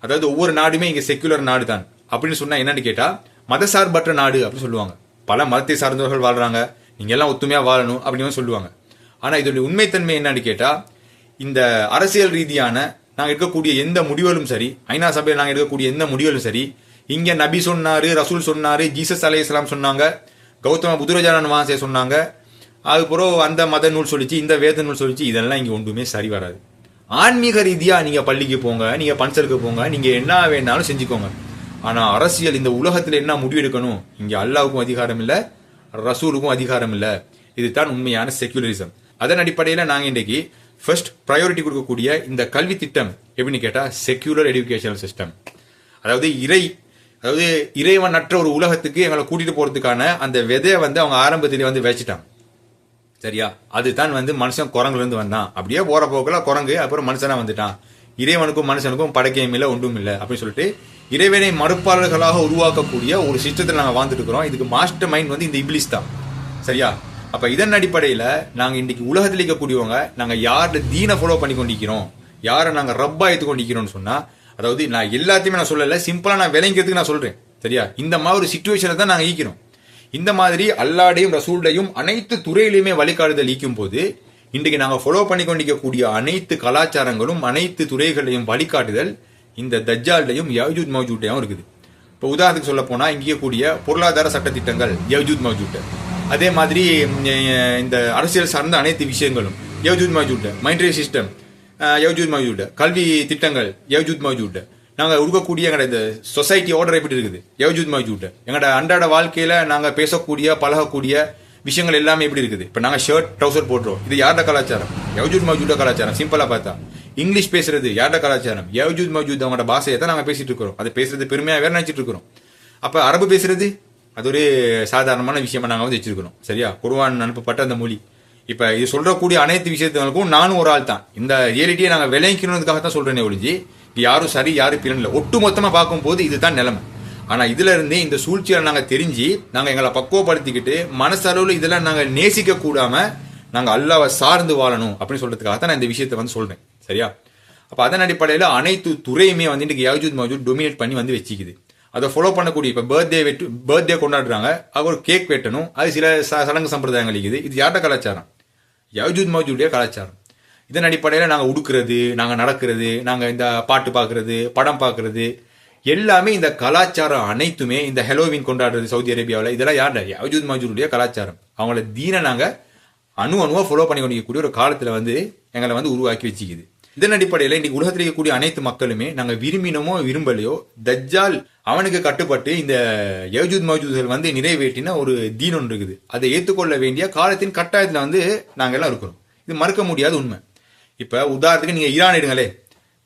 அதாவது ஒவ்வொரு நாடுமே இங்க செக்யூலர் நாடு தான் அப்படின்னு சொன்னா என்னன்னு கேட்டா மதசார்பற்ற நாடு அப்படின்னு சொல்லுவாங்க. பல மதத்தை சார்ந்தவர்கள் வாழ்றாங்க, நீங்க எல்லாம் ஒத்துமையா வாழணும் அப்படின்னு சொல்லுவாங்க. ஆனா இதோட உண்மைத்தன்மை என்னன்னு கேட்டா, இந்த அரசியல் ரீதியான நாங்க எடுக்கக்கூடிய எந்த முடிவுகளும் சரி, ஐநா சபையில் நாங்க எடுக்கக்கூடிய எந்த முடிவுகளும் சரி, இங்க நபி சொன்னாரு, ரசூல் சொன்னாரு, ஜீசஸ் அலைஹிஸ்ஸலாம் சொன்னாங்க, கௌதம புத்தராஜானன் வாசே சொன்னாங்க, அதுக்கப்புறம் அந்த மத நூல் சொல்லிச்சு, இந்த வேத நூல் சொல்லிச்சு, இதெல்லாம் இங்க ஒன்றுமே சரி வராது. ஆன்மீக ரீதியா நீங்க பள்ளிக்கு போங்க, நீங்க பன்சருக்கு போங்க, நீங்க என்ன வேணாலும் செஞ்சுக்கோங்க. ஆனா அரசியல் இந்த உலகத்துல என்ன முடிவு எடுக்கணும், இங்க அல்லாவுக்கும் அதிகாரம் இல்ல, ரசூலுக்கும் அதிகாரம் இல்ல. இதுதான் உண்மையான செக்யூலரிசம். அதன் அடிப்படையில நாங்க இன்றைக்கு ஃபர்ஸ்ட் ப்ரையாரிட்டி கொடுக்கக்கூடிய இந்த கல்வி திட்டம் எப்படின்னு கேட்டா செக்யூலர் எஜுகேஷனல் சிஸ்டம். அதாவது இறைவனற்ற ஒரு உலகத்துக்கு எங்களை கூட்டிட்டு போறதுக்கான அந்த விதையை வந்து அவங்க ஆரம்பத்திலேயே வந்து வச்சுட்டாங்க. சரியா? அதுதான் வந்து மனுஷன் குரங்குல இருந்து வந்தான், அப்படியே போற போக்குல குரங்கு அப்புறம் மனுஷனா வந்துட்டான், இறைவனுக்கும் மனுஷனுக்கும் படைக்கையும் இல்லை ஒன்றும் இல்லை அப்படின்னு சொல்லிட்டு இறைவனை மறுப்பாளர்களாக உருவாக்கக்கூடிய ஒரு சிஸ்டத்தில் நாங்கள் வாழ்ந்துட்டு இருக்கிறோம். இதுக்கு மாஸ்டர் மைண்ட் வந்து இந்த இப்லீஸ் தான். சரியா? அப்ப இதன் அடிப்படையில நாங்க இன்னைக்கு உலகத்தில் இருக்கக்கூடியவங்க நாங்க யாரோட தீனை ஃபாலோ பண்ணி கொண்டிருக்கிறோம், யாரை நாங்க ரப்பா எடுத்து கொண்டிருக்கிறோம்னு சொன்னா, அதாவது நான் எல்லாத்தையுமே நான் சொல்லல, சிம்பிளா நான் விளங்கிறதுக்கு நான் சொல்றேன். சரியா? இந்த மாதிரி ஒரு சிச்சுவேஷனை தான் நாங்க ஈக்கிறோம். இந்த மாதிரி அல்லாடையும் ரசூல்டையும் அனைத்து துறையிலுமே வழிகாட்டுதல் ஈக்கும் போது இன்றைக்கு நாங்க ஃபாலோ பண்ணி கொண்டிருக்கக்கூடிய அனைத்து கலாச்சாரங்களும் அனைத்து துறைகளையும் வழிகாட்டுதல் இந்த தஜ்ஜால்டையும் யஜூஜ் மௌஜூட்டையும் இருக்குது. இப்போ உதாரணத்துக்கு சொல்ல போனா இங்கே கூடிய பொருளாதார சட்டத்திட்டங்கள் யஜூஜ் மௌஜூட், அதே மாதிரி இந்த அரசியல் சார்ந்த அனைத்து விஷயங்களும் யஜூஜ் மௌஜூட், மைண்ட்ரி சிஸ்டம் யஜூஜ் மௌஜூட், கல்வி திட்டங்கள் யஜூஜ் மௌஜூட், நாங்க உருக்கக்கூடிய எங்களோட இந்த சொசைட்டி ஆர்டர் எப்படி இருக்குது யஜூஜ் மௌஜூட், எங்களோட அன்றாட வாழ்க்கையில நாங்க பேசக்கூடிய பழகக்கூடிய விஷயங்கள் எல்லாமே எப்படி இருக்குது. இப்ப நாங்க ஷர்ட் ட்ரௌசர் போடுறோம், இது யாரோட கலாச்சாரம்? யஜூஜ் மௌஜூட கலாச்சாரம். சிம்பிளா பார்த்தா இங்கிலீஷ் பேசுறது யாரோட கலாச்சாரம்? யஜூஜ் மௌஜூத் அவங்களோட பாஷையை தான் நாங்க பேசிட்டு இருக்கிறோம். அதை பேசுறது பெருமையா வேற நினைச்சிட்டு இருக்கிறோம். அப்ப அரபு பேசுறது அது ஒரு சாதாரணமான விஷயமா நாங்க வந்து வச்சிருக்கிறோம். சரியா? குர்ஆன் அனுப்பப்பட்ட அந்த மொழி. இப்ப இது சொல்றக்கூடிய அனைத்து விஷயத்துக்கும் நானும் ஒரு ஆள் தான். இந்த ரியாலிட்டியை நாங்க விளைவிக்கணுன்றதுக்காக தான் சொல்றேனே ஒழிஞ்சு யாரும் சரி யாரும் பிறன் இல்லை. ஒட்டு மொத்தமா பார்க்கும் போது இதுதான் நிலைமை. ஆனா இதுல இருந்து இந்த சூழ்ச்சியை நாங்க தெரிஞ்சு நாங்க எங்களை பக்குவப்படுத்திக்கிட்டு மனசளவுல இதெல்லாம் நாங்க நேசிக்க கூடாம நாங்க அல்லாவை சார்ந்து வாழணும் அப்படின்னு சொல்றதுக்காக தான் நான் இந்த விஷயத்தை வந்து சொல்றேன். சரியா? அப்ப அதன் அடிப்படையில அனைத்து துறையுமே வந்து இன்னைக்கு யஜூஜ் மௌஜூத் டொமினேட் பண்ணி வந்து வச்சுக்குது. அதை ஃபாலோ பண்ணக்கூடிய இப்ப பர்த்டே கொண்டாடுறாங்க, அது ஒரு கேக் வெட்டணும், அது சில சடங்கு சம்பிரதாயங்கள் இருக்குது. இது யார்ட கலாச்சாரம்? யஜூஜ் மௌஜூடைய கலாச்சாரம். இதன் அடிப்படையில நாங்க உடுக்கிறது, நாங்க நடக்கிறது, நாங்க இந்த பாட்டு பாக்குறது, படம் பாக்குறது எல்லாமே இந்த கலாச்சாரம் அனைத்துமே இந்த ஹெலோவின் கொண்டாடுறது சவுதி அரேபியாவில் இதெல்லாம் யார்ட? யஜூஜ் மௌஜூடைய கலாச்சாரம். அவங்களோட தீனை நாங்க அணுவா ஃபாலோ பண்ணி கொண்டிருக்கக்கூடிய ஒரு காலத்துல வந்து எங்களை வந்து உருவாக்கி வச்சுக்குது. இதன் அடிப்படையில் இன்னைக்கு உலகத்தில் இருக்கக்கூடிய அனைத்து மக்களுமே நாங்க விரும்பினமோ விரும்பலையோ தஜ்ஜால் அவனுக்கு கட்டுப்பட்டு இந்த யஜூஜ் மௌஜூத்கள் வந்து நிறைவேற்றின ஒரு தீன் ஒன்று இருக்குது. அதை ஏற்றுக்கொள்ள வேண்டிய காலத்தின் கட்டாயத்துல வந்து நாங்க எல்லாம் இருக்கிறோம். இது மறுக்க முடியாத உண்மை. இப்ப உதாரணத்துக்கு நீங்க ஈரான் எடுங்களே.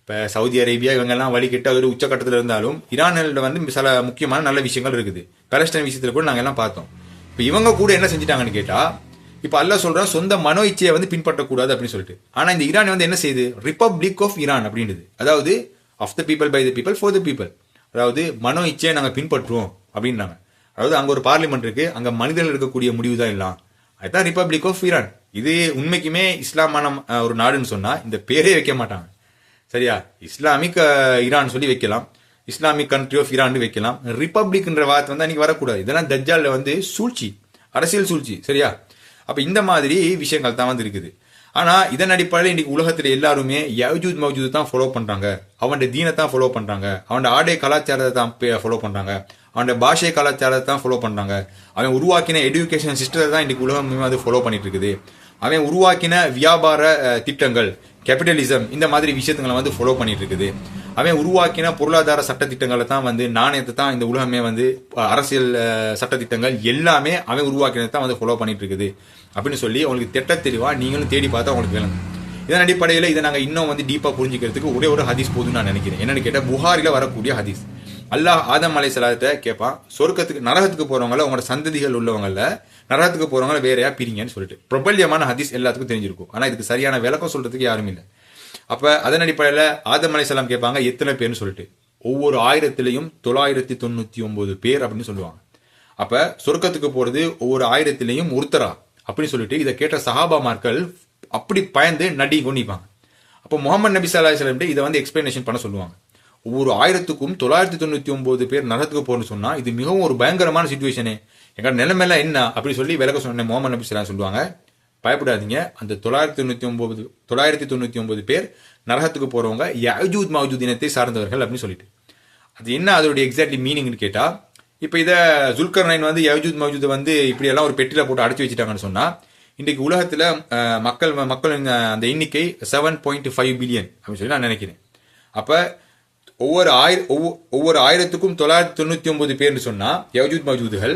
இப்ப சவுதி அரேபியா இவங்க எல்லாம் வழிகிட்ட ஒரு உச்சக்கட்டத்தில் இருந்தாலும் ஈரானில் வந்து சில முக்கியமான நல்ல விஷயங்கள் இருக்குது. பாலஸ்டைன் விஷயத்துல கூட நாங்க எல்லாம் பார்த்தோம். இப்ப இவங்க கூட என்ன செஞ்சிட்டாங்கன்னு கேட்டா, இப்ப அல்லாஹ் சொல்றான் சொந்த மனோ இச்சையை வந்து பின்பற்றக்கூடாது அப்படின்னு சொல்லிட்டு. ஆனா இந்த ஈரான் வந்து என்ன செய்யுது? ரிபப்ளிக் ஆஃப் ஈரான் அப்படின்றது. அதாவது of the people by the people for the people. அதாவது மனோ இச்சையை நாங்க பின்பற்றுவோம் அப்படின்றாங்க. அதாவது அங்க ஒரு பார்லிமெண்ட் இருக்கு, அங்க மனிதர்கள் இருக்கக்கூடிய முடிவு தான் எல்லாம். அதுதான் ரிபப்ளிக் ஆஃப் ஈரான். இது உண்மைக்குமே இஸ்லாமான ஒரு நாடுன்னு சொன்னா இந்த பேரே வைக்க மாட்டாங்க. சரியா? இஸ்லாமிக் ஈரான் சொல்லி வைக்கலாம், இஸ்லாமிக் கண்ட்ரி ஆஃப் ஈரான் வைக்கலாம். ரிபப்ளிக்ன்ற வார்த்தை வந்து அன்னைக்கு வரக்கூடாது. இதெல்லாம் தஜ்ஜால்ல வந்து சூழ்ச்சி, அரசியல் சூழ்ச்சி. சரியா? அப்ப இந்த மாதிரி விஷயங்கள் தான் வந்து இருக்குது. ஆனா இதன் அடிப்படையில் இன்னைக்கு உலகத்துல எல்லாருமே யஜூஜ் மௌஜூத் தான் ஃபாலோ பண்றாங்க, அவன் தீனை தான் ஃபாலோ பண்றாங்க, அவன் ஆடை கலாச்சாரத்தை தான் ஃபாலோ பண்றாங்க, அவன் பாஷை கலாச்சாரத்தை தான் ஃபாலோ பண்றாங்க, அவன் உருவாக்கின எஜுகேஷன் சிஸ்டத்தை தான் இன்னைக்கு உலகமே வந்து ஃபாலோ பண்ணிட்டு இருக்குது, அவன் உருவாக்கின வியாபார திட்டங்கள் கேபிட்டலிசம் இந்த மாதிரி விஷயத்துங்களை வந்து ஃபாலோ பண்ணிட்டு இருக்குது, அவன் உருவாக்கின பொருளாதார சட்டத்திட்டங்களை தான் வந்து நாணயத்தை தான் இந்த உலகமே வந்து அரசியல் சட்டத்திட்டங்கள் எல்லாமே அவன் உருவாக்கினதை தான் வந்து ஃபாலோ பண்ணிட்டு இருக்குது அப்படின்னு சொல்லி உங்களுக்கு திட்ட தெளிவா நீங்களும் தேடி பார்த்தா உங்களுக்கு வேணும். இதன் அடிப்படையில் இதை நாங்கள் இன்னும் வந்து டீப்பா புரிஞ்சுக்கிறதுக்கு ஒரே ஒரு ஹதீஸ் போதுன்னு நான் நினைக்கிறேன். என்னன்னு கேட்டால் புகாரில வரக்கூடிய ஹதீஸ். அல்லாஹ் ஆதம் அலைஹிஸ்ஸலாத்தை கேட்பான், சொர்க்கத்துக்கு நரகத்துக்கு போறவங்கள உங்களோட சந்ததிகள் உள்ளவங்கள நரகத்துக்கு போறவங்கள வேறையா பிரிங்கன்னு சொல்லிட்டு. பிரபல்யமான ஹதீஸ் எல்லாத்துக்கும் தெரிஞ்சிருக்கும். ஆனா இதுக்கு சரியான விளக்கம் சொல்றதுக்கு யாரும் இல்லை. அப்ப அதன் அடிப்படையில் ஆதம் அலைஹிஸ்ஸலாம் கேட்பாங்க எத்தனை பேர்னு சொல்லிட்டு. ஒவ்வொரு 1099 பேர் அப்படின்னு சொல்லுவாங்க. அப்ப சொர்க்கத்துக்கு போறது ஒவ்வொரு 1000 ஒருத்தரா அப்படின்னு சொல்லிட்டு இதை கேட்ட சஹாபாமார்கள் அப்படி பயந்து நடி கொண்டிப்பாங்க. அப்போ முகமது நபி ஸல்லல்லாஹு அலைஹி வஸல்லம் இதை வந்து எக்ஸ்பிளனேஷன் பண்ண சொல்லுவாங்க. ஒவ்வொரு 999 பேர் நரகத்துக்கு போறன்னு சொன்னா இது மிகவும் ஒரு பயங்கரமான சிச்சுவேஷனே, எங்க நிலைமையெல்லாம் என்ன அப்படி சொல்லி விலக சொன்ன முகமது நபி ஸல்லல்லாஹு சொல்லுவாங்க, பயப்படாதீங்க, அந்த 999 பேர் நரகத்துக்கு போறவங்க யஜூஜ் மௌஜூத் இனத்தை சார்ந்தவர்கள் அப்படின்னு சொல்லிட்டு. அது என்ன அதோடைய எக்ஸாக்ட்லி மீனிங்னு கேட்டா, இப்ப இதை ஜுல்கர்னைன் வந்து யஜூஜ் மௌஜூதை வந்து இப்படி எல்லாம் ஒரு பெட்டில போட்டு அடைச்சு வச்சுட்டாங்கன்னு சொன்னா இன்றைக்கு உலகத்துல மக்கள் அந்த எண்ணிக்கை 7.5 பில்லியன் அப்படின்னு சொல்லி நான் நினைக்கிறேன். அப்ப ஒவ்வொரு 1999 பேர்னு சொன்னா யஜூஜ் மௌஜூதுகள்.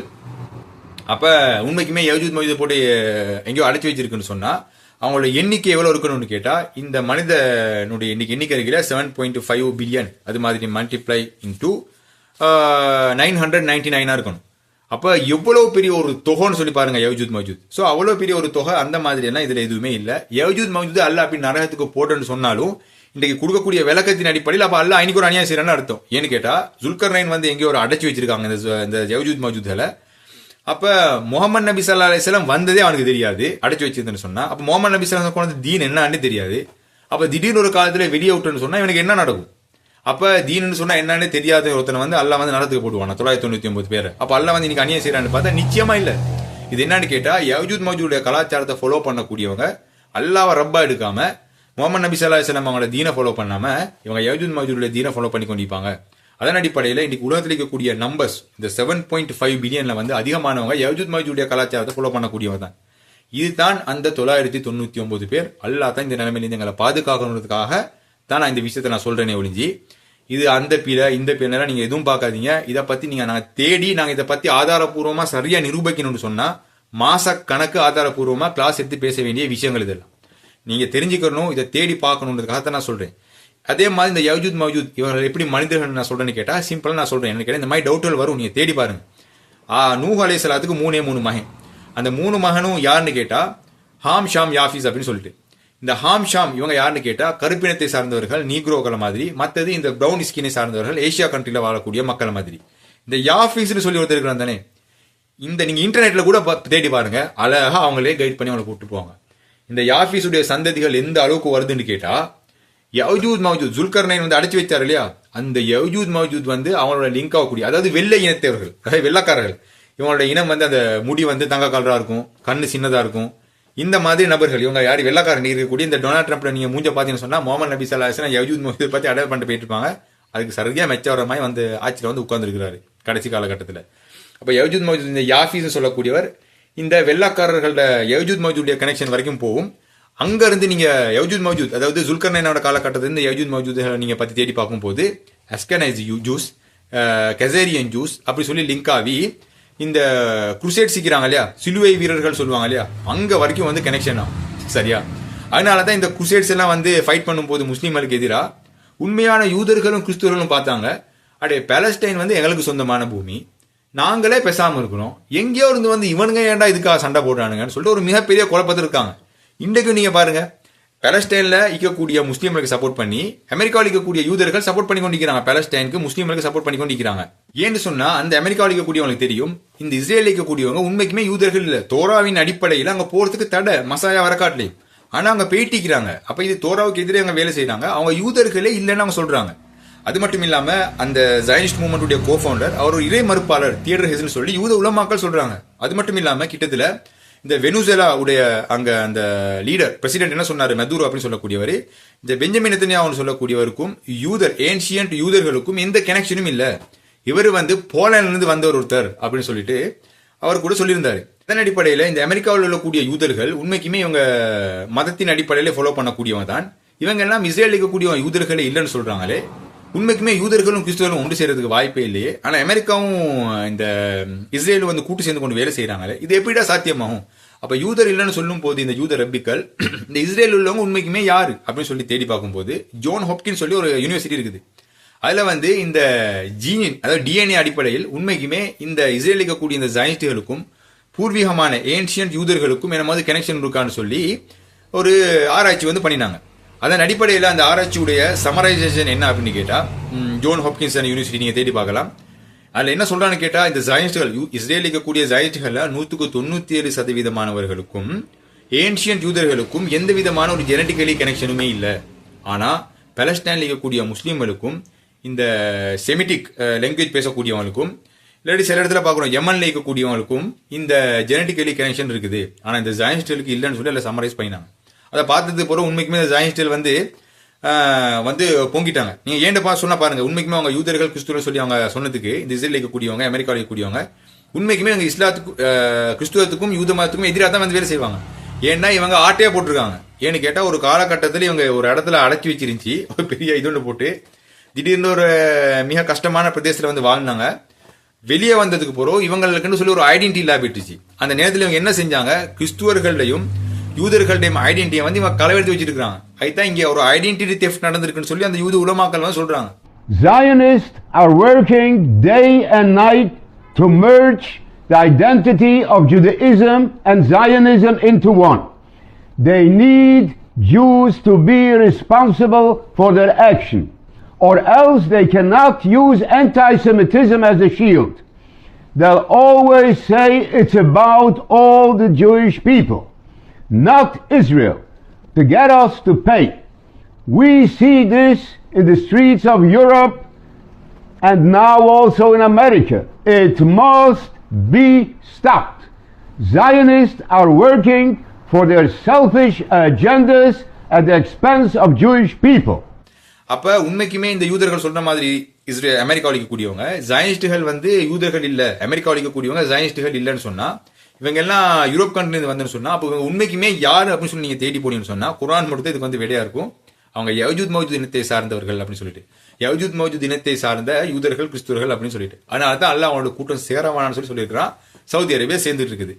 அப்ப உண்மைக்குமே யஜூஜ் மௌஜூத் போட்டு எங்கேயோ அடைச்சு வச்சிருக்குன்னு சொன்னா அவங்களோட எண்ணிக்கை எவ்வளவு இருக்கணும்னு கேட்டா இந்த மனிதனுடைய எண்ணிக்கை இருக்கிற 7.5 பில்லியன் அது மாதிரி மல்டிப்ளை இன்டூ 999 இருக்கணும். அப்ப எவ்வளவு பெரிய ஒரு தொகைன்னு சொல்லி பாருங்க யஜூஜ் மௌஜூத். சோ அவ்வளவு பெரிய ஒரு தொகை அந்த மாதிரி எல்லாம் இதுல எதுவுமே இல்ல. யஜூஜ் மௌஜூத் அல்ல அப்படி நரகத்துக்கு போட்டோன்னு சொன்னாலும் இன்றைக்கு கொடுக்கக்கூடிய விளக்கத்தின் அடிப்படையில் அப்ப அல்ல இன்னைக்கு ஒரு அநியாயம் செய்யறான்னு அர்த்தம். ஏன்னு கேட்டா ஜுல்கர்னைன் வந்து எங்கேயோ ஒரு அடைச்சு வச்சிருக்காங்க இந்த யஜூஜ் மௌஜூத்ல. அப்ப முகமது நபி ஸல்லல்லாஹு அலைஹி வஸல்லம் வந்ததே அவனுக்கு தெரியாது, அடைச்சு வச்சிருந்தேன்னு சொன்னா. அப்ப முகமது நபி ஸல்லல்லாஹு அலைஹி வஸல்லம் தீன் என்னன்னு தெரியாது. அப்ப திடீர்னு ஒரு காலத்துல வெளியே விட்டுன்னு சொன்னா இவனுக்கு என்ன நடக்கும்? அப்ப தீனுன்னு சொன்னா என்னன்னு தெரியாத ஒருத்தனை வந்து அல்லாஹ் வந்து நரகத்துக்கு போடுவானா 999 பேர். அப்ப அல்லாஹ் வந்து இன்னைக்கு அநியாயம் செய்யறான்னு பார்த்தா நிச்சயமா இல்ல. இது என்னன்னு கேட்டா யஜூஜ் மஜூஜுடைய கலாச்சாரத்தை ஃபாலோ பண்ணக்கூடியவங்க அல்லாஹ்வை ரப்பா எடுக்காம முகமது நபி ஸல்லல்லாஹு அலைஹி வஸல்லம் அவங்களோட தீனை ஃபாலோ பண்ணாம இவங்க யஜூஜ் மஜூஜுடைய தீனை ஃபாலோ பண்ணி கொண்டிருப்பாங்க. அதன் அடிப்படையில் இன்னைக்கு உலகத்தில் இருக்கக்கூடிய நம்பர்ஸ் இந்த 7.5 பில்லியன்ல வந்து அதிகமானவங்க யஜூஜ் மஜூஜுடைய கலாச்சாரத்தை ஃபாலோ பண்ணக்கூடியவங்க தான். இதுதான் அந்த 999 பேர். அல்லாஹ் தான் இந்த நிலைமையிலிருந்து எங்களை பாதுகாக்கணுன்றதுக்காக தான் நான் இந்த விஷயத்தை நான் சொல்றேனே ஒழிஞ்சி இது அந்த பிழை இந்த பிழை நீங்க எதுவும் பார்க்காதீங்க. இதை பத்தி நாங்க தேடி நாங்க இதை பத்தி ஆதாரப்பூர்வமா சரியா நிரூபிக்கணும்னு சொன்னா மாச கணக்கு ஆதாரப்பூர்வமா கிளாஸ் எடுத்து பேச வேண்டிய விஷயங்கள் இதெல்லாம் நீங்க தெரிஞ்சுக்கணும். இதை தேடி பார்க்கணுன்றதுக்காக தான் நான் சொல்றேன். அதே மாதிரி இந்த யஜூஜ் மஜூஜ் இவர்கள் எப்படி மனிதர்கள் நான் சொல்றேன்னு கேட்டா சிம்பிளா நான் சொல்றேன். எனக்கு இந்த மாதிரி டவுட்கள் வரும், நீங்க தேடி பாருங்க. நூஹ் அலைஹிஸ்ஸலாத்துக்கு 3 மகன். அந்த 3 மகனும் யாருன்னு கேட்டா ஹாம் ஷாம் யாஃபீஸ் அப்படின்னு சொல்லிட்டு இந்த ஹாம் ஷாம் இவங்க யாருன்னு கேட்டா கருப்பினத்தை சார்ந்தவர்கள் நீக்ரோக்களை மாதிரி, மற்றது இந்த பிரவுன் ஸ்கினை சார்ந்தவர்கள் ஏசியா கண்ட்ரில வாழக்கூடிய மக்கள் மாதிரி. இந்த யாஃபீஸ்னு சொல்லி ஒருத்தர் இருக்கிறான் தானே, இந்த நீங்க இன்டர்நெட்ல கூட தேடி பாருங்க, அழகா அவங்களே கைட் பண்ணி அவங்களை கூப்பிட்டு போவாங்க. இந்த யாஃபீஸுடைய சந்ததிகள் எந்த அளவுக்கு வருதுன்னு கேட்டா யஜூஜ் மஜூஜ் ஜுல்கர்னைன் வந்து அடைச்சு வச்சார் இல்லையா, அந்த யஜூஜ் மஜூஜ் வந்து அவங்களோட லிங்க் ஆகக்கூடிய அதாவது வெள்ளை இனத்தவர்கள், வெள்ளக்காரர்கள். இவங்களோட இனம் வந்து அந்த முடி வந்து தங்க கலரா இருக்கும், கண்ணு சின்னதா இருக்கும். இந்த மாதிரி நபர்கள் இவங்க யார் வெள்ளக்காரன் இருக்கக்கூடிய இந்த டொனால்ட் ட்ரம்ப்ல நீங்க மூஞ்ச பாத்தீங்கன்னு சொன்னா முகமது நபி ஸல்லல்லாஹு அலைஹி வஸல்லம் யஜூஜ் மஜூஜ் பத்தி அடையாளம் பண்ணிட்டு போயிட்டு இருப்பாங்க. அதுக்கு சரியா மெச்சவரமாய் வந்து ஆட்சியில வந்து உட்கார்ந்து இருக்கிறாரு கடைசி காலகட்டத்தில். அப்ப யஜூஜ் மஜூஜ் இந்த யாஃபீஸ் சொல்லக்கூடியவர் இந்த வெள்ளக்காரர்களோட யஜூஜ் மஜூஜுடைய கனெக்ஷன் வரைக்கும் போகும். அங்க இருந்து நீங்க யஜூஜ் மஜூஜ் அதாவது ஜுல்கர்னைனோட காலகட்டத்தில் இருந்து யஜூஜ் மஜூஜ் நீங்க பத்தி தேடி பார்க்கும்போது அஸ்கனைஸ் ஜூஸ், கசேரியன் ஜூஸ் அப்படி சொல்லி லிங்க் ஆகி இந்த குருசேட் சிக்கிறாங்க இல்லையா, சிலுவை வீரர்கள் சொல்லுவாங்க இல்லையா, அங்க வரைக்கும் வந்து கனெக்ஷன் ஆகும். சரியா? அதனாலதான் இந்த குருசேட்ஸ் எல்லாம் வந்து ஃபைட் பண்ணும்போது முஸ்லீம்களுக்கு எதிராக உண்மையான யூதர்களும் கிறிஸ்துவர்களும் பார்த்தாங்க, அடே பாலஸ்டைன் வந்து எங்களுக்கு சொந்தமான பூமி, நாங்களே பேசாம இருக்கிறோம், எங்கேயோ இருந்து வந்து இவனுங்க ஏன்டா இதுக்காக சண்டை போடுறானுங்கன்னு சொல்லிட்டு ஒரு மிகப்பெரிய குழப்பத்தில் இருக்காங்க. இன்றைக்கும் நீங்க பாருங்க பாலஸ்டைன்ல இருக்கக்கூடிய முஸ்லீம்களுக்கு சப்போர்ட் பண்ணி அமெரிக்காவில் இருக்கக்கூடிய யூதர்கள் சப்போர்ட் பண்ணி கொண்டிருக்கிறாங்க, பாலஸ்டைனுக்கு முஸ்லீம்களுக்கு சப்போர்ட் பண்ணி கொண்டிருக்கிறாங்க. ஏன்னு சொன்னா அந்த அமெரிக்காவில் இருக்கக்கூடியவங்களுக்கு தெரியும் இந்த இஸ்ரேல் இருக்கக்கூடியவங்க உண்மைக்குமே யூதர்கள் இல்ல, தோராவின் அடிப்படையில் அங்க போறதுக்கு தடை மசாயா வரக்காட்டிலையும், ஆனா அங்க பேட்டிக்கிறாங்க. அப்ப இது தோராவுக்கு எதிரே அங்க வேலை செய்யறாங்க, அவங்க யூதர்களே இல்லைன்னு அவங்க சொல்றாங்க. அது மட்டும் இல்லாம அந்த ஜைனிஸ்ட் மூவ்மெண்ட் கோஃபவுண்டர் அவர் ஒரு இறை மறுப்பாளர் தியேட்டர் ஹெஸ்ன்னு சொல்லி யூத உலமாக்கள் சொல்றாங்க. அது மட்டும் இல்லாம கிட்டத்துல இந்த வெனிசுலா உடைய அங்க அந்த லீடர் பிரசிடென்ட் என்ன சொன்னாரு, மெதுரோ அப்படின்னு சொல்லக்கூடியவர், இந்த பெஞ்சமின் நெத்தன்யாஹு சொல்லக்கூடியவருக்கும் யூதர் ஏன்ஷியன்ட் யூதர்களுக்கும் எந்த கனெக்ஷனும் இல்ல, இவர் வந்து போலாண்ட்ல இருந்து வந்தவர் ஒருத்தர் அப்படின்னு சொல்லிட்டு அவர் கூட சொல்லியிருந்தாரு. அதன் அடிப்படையில் இந்த அமெரிக்காவில் உள்ளக்கூடிய யூதர்கள் உண்மைக்குமே இவங்க மதத்தின் அடிப்படையில ஃபாலோ பண்ணக்கூடியவங்க தான். இவங்க எல்லாம் இஸ்ரேல் இருக்கக்கூடிய யூதர்களே இல்லைன்னு சொல்றாங்களே, உண்மைக்குமே யூதர்களும் கிறிஸ்துவர்களும் ஒன்று செய்யறதுக்கு வாய்ப்பே இல்லையே. ஆனா அமெரிக்காவும் இந்த இஸ்ரேலும் வந்து கூட்டு சேர்ந்து கொண்டு வேலை செய்யறாங்களே, இது எப்படிடா சாத்தியமாகும்? அப்ப யூதர் இல்லைன்னு சொல்லும் போது இந்த யூதர் ரப்பிக்கள் இந்த இஸ்ரேல் உள்ளவங்க உண்மைக்குமே யாரு அப்படின்னு சொல்லி தேடி பார்க்கும்போது ஜோன் ஹாப்கின்ஸ் சொல்லி ஒரு யூனிவர்சிட்டி இருக்குது. அதுல வந்து இந்த ஜீனின் அதாவது டிஎன்ஏ அடிப்படையில் உண்மைக்குமே இந்த இஸ்ரேல் இருக்கக்கூடிய இந்த ஜைனிஸ்டுகளுக்கும் பூர்வீகமான ஏன்ஷியன்ட் யூதர்களுக்கும் என்ன மாதிரி கனெக்ஷன் இருக்கான்னு சொல்லி ஒரு ஆராய்ச்சி வந்து பண்ணினாங்க. அதன் அடிப்படையில் அந்த ஆராய்ச்சியுடைய சமரைசேஷன் என்ன அப்படின்னு கேட்டா ஜோன் ஹாப்கின்ஸ் யூனிவர்சிட்டி நீங்க தேடி பார்க்கலாம். அதுல என்ன சொல்றான்னு கேட்டா இந்த ஜைனிஸ்டுகள் இஸ்ரேல் இருக்கக்கூடிய ஜைனிஸ்டுகள் 97% ஏன்ஷியன்ட் யூதர்களுக்கும் எந்த விதமான ஒரு ஜெனட்டிக்கலி கனெக்ஷனுமே இல்லை. ஆனா பாலஸ்டைன்ல இருக்கக்கூடிய முஸ்லீம்களுக்கும் இந்த செமிட்டிக் லாங்குவேஜ் பேசக்கூடியவங்களுக்கும் இல்லாட்டி சில இடத்துல பார்க்கணும் யமன்ல இருக்கக்கூடியவங்களுக்கும் இந்த ஜெனட்டிக்கலி கனெக்ஷன் இருக்குது. ஆனா இந்த ஜைனிஸ்டுகளுக்கு இல்லைன்னு சொல்லி அதில் சமரைஸ் பண்ணினாங்க. அதை பார்த்தது போற உண்மைக்குமே இந்த ஜைனிஸ்டுகள் வந்து பொங்கிட்டாங்க. நீங்க ஏன்டா சொன்னா பாருங்க, உண்மைக்குமே அவங்க யூதர்கள் கிறிஸ்துவர்கள் சொல்லி அவங்க சொன்னதுக்கு இந்த இஸ்ரேல் இருக்கக்கூடியவங்க அமெரிக்காவில் இருக்கக்கூடியவங்க உண்மைக்குமே அவங்க இஸ்லாத்துக்கும் கிறிஸ்துவத்துக்கும் யூத மதத்துக்கும் எதிராக தான் வந்து வேலை செய்வாங்க. ஏன்னா இவங்க ஆட்டையா போட்டிருக்காங்க. ஏன்னு கேட்டா ஒரு காலகட்டத்தில் இவங்க ஒரு இடத்துல அடைச்சி வச்சிருந்துச்சு ஒரு பெரிய இது ஒன்று போட்டு திடீர்னு ஒரு மிக கஷ்டமான பிரதேசத்துல வந்து வாழ்ந்தாங்க. வெளியே வந்ததுக்கு போறோம் இவங்களுக்குன்னு சொல்லி ஒரு ஐடென்டிட்டி லேபிட்டுச்சு. அந்த நேரத்தில் இவங்க என்ன செஞ்சாங்க, கிறிஸ்துவர்களையும் யூதர்களுடைய ஐடென்டிட்டியை வந்து இவங்க கலவெடுத்து வச்சிருக்காங்க. அதுதான் இங்க ஒரு ஐடென்டிட்டி தெஃப்ட் நடந்திருக்குன்னு சொல்லி அந்த யூத உலமாக்கள் வந்து சொல்றாங்க. Zionists are working day and night to merge the identity of Judaism and Zionism into one. They need Jews to be responsible for their action, or else they cannot use anti-Semitism as a shield. they'll always say it's about all the Jewish people, not Israel, to get us to pay. We see this in the streets of Europe and now also in America. It must be stopped. Zionists are working for their selfish agendas at the expense of Jewish people. அப்ப உண்மைக்குமே இந்த யூதர்கள் சொல்ற மாதிரி America அழிக்கக்கூடியவங்க ஜயனிஸ்டுகள் வந்து யூதர்கள் இல்ல, America அழிக்கக்கூடியவங்க ஜயனிஸ்டுகள் இல்லன்னு சொன்னா, இவங்க எல்லாம் யூரோப் கண்ட்ரில வந்து சொன்னா, அப்ப இவங்க உண்மைக்குமே யாரு அப்படின்னு சொல்லி நீங்க தேடி போனீங்கன்னு சொன்னா, குர்ஆன் மட்டும் இதுக்கு வந்து விடையா இருக்கும். அவங்க யஜூத் மௌஜூத் இனத்தை சார்ந்தவர்கள் அப்படின்னு சொல்லிட்டு, யஜூத் மௌஜூத் இனத்தை சார்ந்த யூதர்கள் கிறிஸ்துவர்கள் அப்படின்னு சொல்லிட்டு, அதனால தான் அல்லாஹ் அவனோட கூட்டம் சேரவானான்னு சொல்லி சொல்லியிருக்கிறான். சவுதி அரேபியா சேர்ந்துட்டு இருக்குது.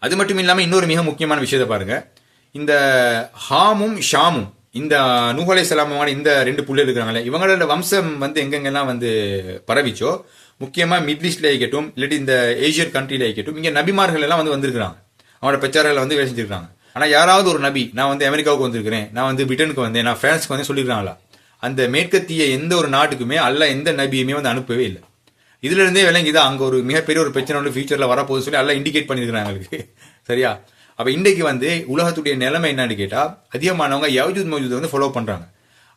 அது மட்டும் இல்லாம இன்னொரு மிக முக்கியமான விஷயத்தை பாருங்க. இந்த ஹாமும் ஷாமும், இந்த நூஹ் அலைஹிஸ்ஸலாமான இந்த 2 புள்ளி இருக்கிறாங்களே, இவங்களோட வம்சம் வந்து எங்கெங்கெல்லாம் வந்து பரவிச்சோ, முக்கியமா மிடில் ஈஸ்ட்ல இருக்கட்டும், இல்லாட்டி இந்த ஏசியன் கண்ட்ரில இருக்கட்டும், இங்க நபிமார்கள் எல்லாம் வந்து வந்திருக்காங்க. அவனோட பிரச்சாரங்களை வந்து வேலை செஞ்சிருக்காங்க. ஆனா யாராவது ஒரு நபி, நான் வந்து அமெரிக்காவுக்கு வந்திருக்கிறேன், நான் வந்து பிரிட்டனுக்கு வந்தேன், நான் பிரான்ஸ்க்கு வந்து சொல்லிருக்காங்களா? அந்த மேற்கத்திய எந்த ஒரு நாட்டுக்குமே அல்லாஹ் எந்த நபியுமே வந்து அனுப்பவே இல்லை. இதுல இருந்தே விளங்கிது அங்க ஒரு மிகப்பெரிய ஒரு பிரச்சனை வந்து ஃபியூச்சர்ல வரப்போகுது சொல்லி அல்லாஹ் இண்டிகேட் பண்ணிருக்காங்க எங்களுக்கு. சரியா? அப்ப இன்றைக்கு வந்து உலகத்துடைய நிலைமை என்னன்னு கேட்டா, அதிகமானவங்க யஜூத் மௌஜூத் வந்து ஃபாலோ பண்றாங்க.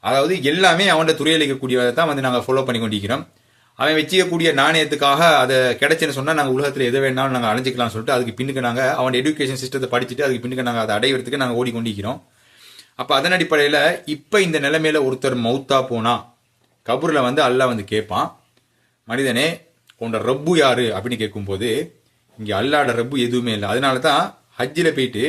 அதாவது எல்லாமே அவனோட துறையளிக்கக்கூடியதை தான் வந்து நாங்க ஃபாலோ பண்ணி கொண்டிருக்கிறோம். அவன் வச்சிக்கக்கூடிய நாணயத்துக்காக அதை கிடைச்சுன்னு சொன்னா நாங்க உலகத்துல எதை வேணாலும் நாங்க அடைஞ்சிக்கலாம்னு சொல்லிட்டு அதுக்கு பின்னுக்கு நாங்க அவன் எஜுகேஷன் சிஸ்டத்தை படிச்சுட்டு அதுக்கு பின்னுக்கு நாங்க அதை அடையிறதுக்கு நாங்க ஓடிக்கொண்டிருக்கிறோம். அப்ப அதன் அடிப்படையில இப்ப இந்த நிலைமையில ஒருத்தர் மௌத்தா போனா கபூர்ல வந்து அல்லாஹ் வந்து கேட்பான், மனிதனே உன்னோட ரப்பு யாரு அப்படின்னு கேட்கும்போது இங்க அல்லாஹ்வோட ரப்பு எதுவுமே இல்லை. அதனால தான் ஹஜ்ஜில போயிட்டு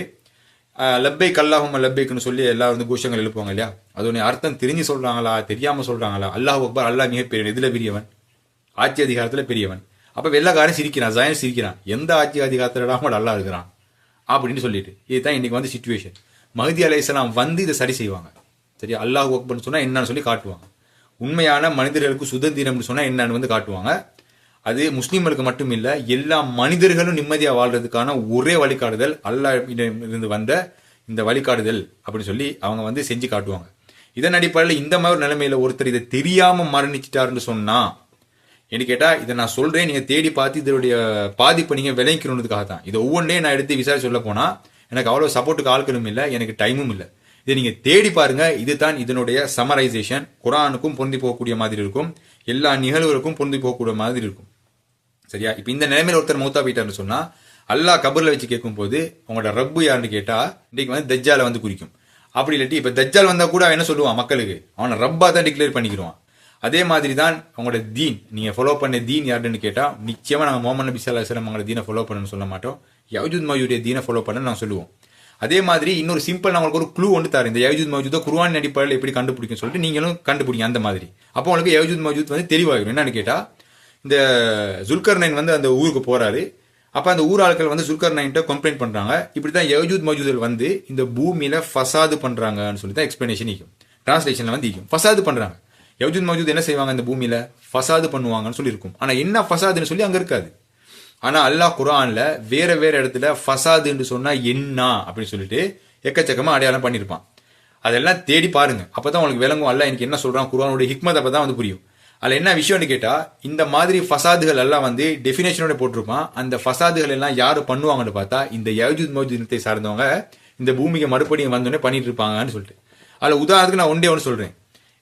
லப்பைக் அல்லாஹும்ம லப்பைக்னு சொல்லி எல்லாரும் வந்து கோஷங்கள் எழுப்புவாங்க இல்லையா? அதோட அர்த்தம் தெரிஞ்சு சொல்றாங்களா தெரியாம சொல்றாங்களா? அல்லாஹ் அக்பர், அல்லாஹ் மிகப்பெரியவன், இதுல பெரியவன், ஆட்சி அதிகாரத்துல பெரியவன். அப்ப வெள்ளக்காரன் சிரிக்கிறான், ஜாயன் சிரிக்கிறான், எந்த ஆட்சி அதிகாரத்துல அல்லாஹ் இருக்கிறான் அப்படின்னு சொல்லிட்டு. இதுதான் இன்னைக்கு வந்து சிச்சுவேஷன். மஹ்தி அலைஹிஸ்ஸலாம் வந்து இதை சரி செய்வாங்க. சரியா? அல்லாஹ் அக்பர்னு சொன்னா என்னன்னு சொல்லி காட்டுவாங்க. உண்மையான மனிதர்களுக்கு சுதந்திரம்னு சொன்னா என்னன்னு வந்து காட்டுவாங்க. அது முஸ்லீம்களுக்கு மட்டும் இல்ல, எல்லா மனிதர்களும் நிம்மதியா வாழ்றதுக்கான ஒரே வழிகாட்டுதல் அல்லாஹ் இருந்து வந்த இந்த வழிகாட்டுதல் அப்படின்னு சொல்லி அவங்க வந்து செஞ்சு காட்டுவாங்க. இதன் அடிப்படையில் இந்த மாதிரி நிலைமையில ஒருத்தர் இதை தெரியாம மரணிச்சிட்டாருன்னு சொன்னா, என்ன கேட்டா இதை நான் சொல்றேன், நீங்க தேடி பார்த்து இதனுடைய பாதிப்பை நீங்க விளைவிக்கணுன்றதுக்காக தான். இதை ஒவ்வொன்றையும் நான் எடுத்து விசாரிச்சு சொல்ல போனா எனக்கு அவ்வளவு சப்போர்ட்டுக்கு ஆட்களும் இல்லை, எனக்கு டைமும் இல்லை. இதை நீங்க தேடி பாருங்க. இதுதான் இதனுடைய சமரைசேஷன். குர்ஆனுக்கும் பொருந்தி போகக்கூடிய மாதிரி இருக்கும், எல்லா நிகழ்வுகளுக்கும் பொருந்தி போகக்கூடிய மாதிரி இருக்கும். சரியா? இப்ப இந்த நிலைமையில ஒருத்தர் மௌத்தா போயிட்டாருன்னு சொன்னா அல்லாஹ் கபர்ல வச்சு கேட்கும் போது உங்களோட ரப்பு யாருன்னு கேட்டா இன்னைக்கு வந்து தஜ்ஜால வந்து குறிக்கும். அப்படி இல்லாட்டி இப்ப தஜ்ஜால் வந்தா கூட அவன் என்ன சொல்லுவான், மக்களுக்கு அவனை ரப்பா தான் டிக்ளேர் பண்ணிக்கிடுவான். அதே மாதிரி தான் உங்களோட தீன், நீங்க ஃபாலோ பண்ண தீன் யாருன்னு கேட்டா நிச்சயமா நாங்க முஹம்மது நபி ஸல்லல்லாஹு அலைஹி வஸல்லம் அவங்களோட தீனை ஃபாலோ பண்ணணும்னு சொல்ல மாட்டோம், யஜூத் மௌஜூத் தீனை ஃபாலோ பண்ணணும்னு நாங்க சொல்லுவோம். அதே மாதிரி இன்னொரு சிம்பிள் நான் உங்களுக்கு ஒரு க்ளூ ஒன்று தரேன். இந்த யஜூத் மௌஜூத் குர்ஆன் அடிப்படையில் எப்படி கண்டுபிடிக்கும் சொல்லிட்டு நீங்களும் கண்டுபிடிங்க அந்த மாதிரி. அப்போ உங்களுக்கு யஜூத் மௌஜூத் வந்து தெளிவாகிடும். என்னன்னு கேட்டா, இந்த ஜுல்கர்னைன் வந்து அந்த ஊருக்கு போறாரு. அப்ப அந்த ஊர் ஆட்கள் வந்து ஜுல்கர்னைன்ட்ட கம்ப்ளைண்ட் பண்றாங்க, இப்படிதான் யஜூத் மௌஜூத் வந்து இந்த பூமியில ஃபசாது பண்றாங்கன்னு சொல்லி தான் எக்ஸ்பிளனேஷன் இருக்கும், டிரான்ஸ்லேஷன்ல வந்து இருக்கும். ஃபசாது பண்றாங்க. யஜூத் மௌஜூத் என்ன செய்வாங்க, இந்த பூமியில ஃபசாது பண்ணுவாங்கன்னு சொல்லி இருக்கும். ஆனா என்ன ஃபசாதுன்னு சொல்லி அங்க இருக்காது. ஆனா அல்லாஹ் குர்ஆன்ல வேற வேற இடத்துல ஃபசாதுன்னு சொன்னா என்ன அப்படின்னு சொல்லிட்டு எக்கச்சக்கமா அடையாளம் பண்ணிருப்பான். அதெல்லாம் தேடி பாருங்க, அப்பதான் உங்களுக்கு விளங்கும் அல்லாஹ் எனக்கு என்ன சொல்றான், குர்ஆனுடைய ஹிக்மத் அப்பதான் வந்து புரியும். அதுல என்ன விஷயம்னு கேட்டா, இந்த மாதிரி ஃபசாதுகள் எல்லாம் வந்து டெஃபினேஷனோட போட்டிருப்பான். அந்த ஃபசாதுகள் எல்லாம் யாரு பண்ணுவாங்கன்னு பார்த்தா இந்த யஜூத் மௌஜூத் இனத்தை சார்ந்தவங்க இந்த பூமிக்கு மறுபடியும் வந்தோடனே பண்ணிட்டு இருப்பாங்கன்னு சொல்லிட்டு. அதுல உதாரணத்துக்கு நான் ஒன்று சொல்றேன்.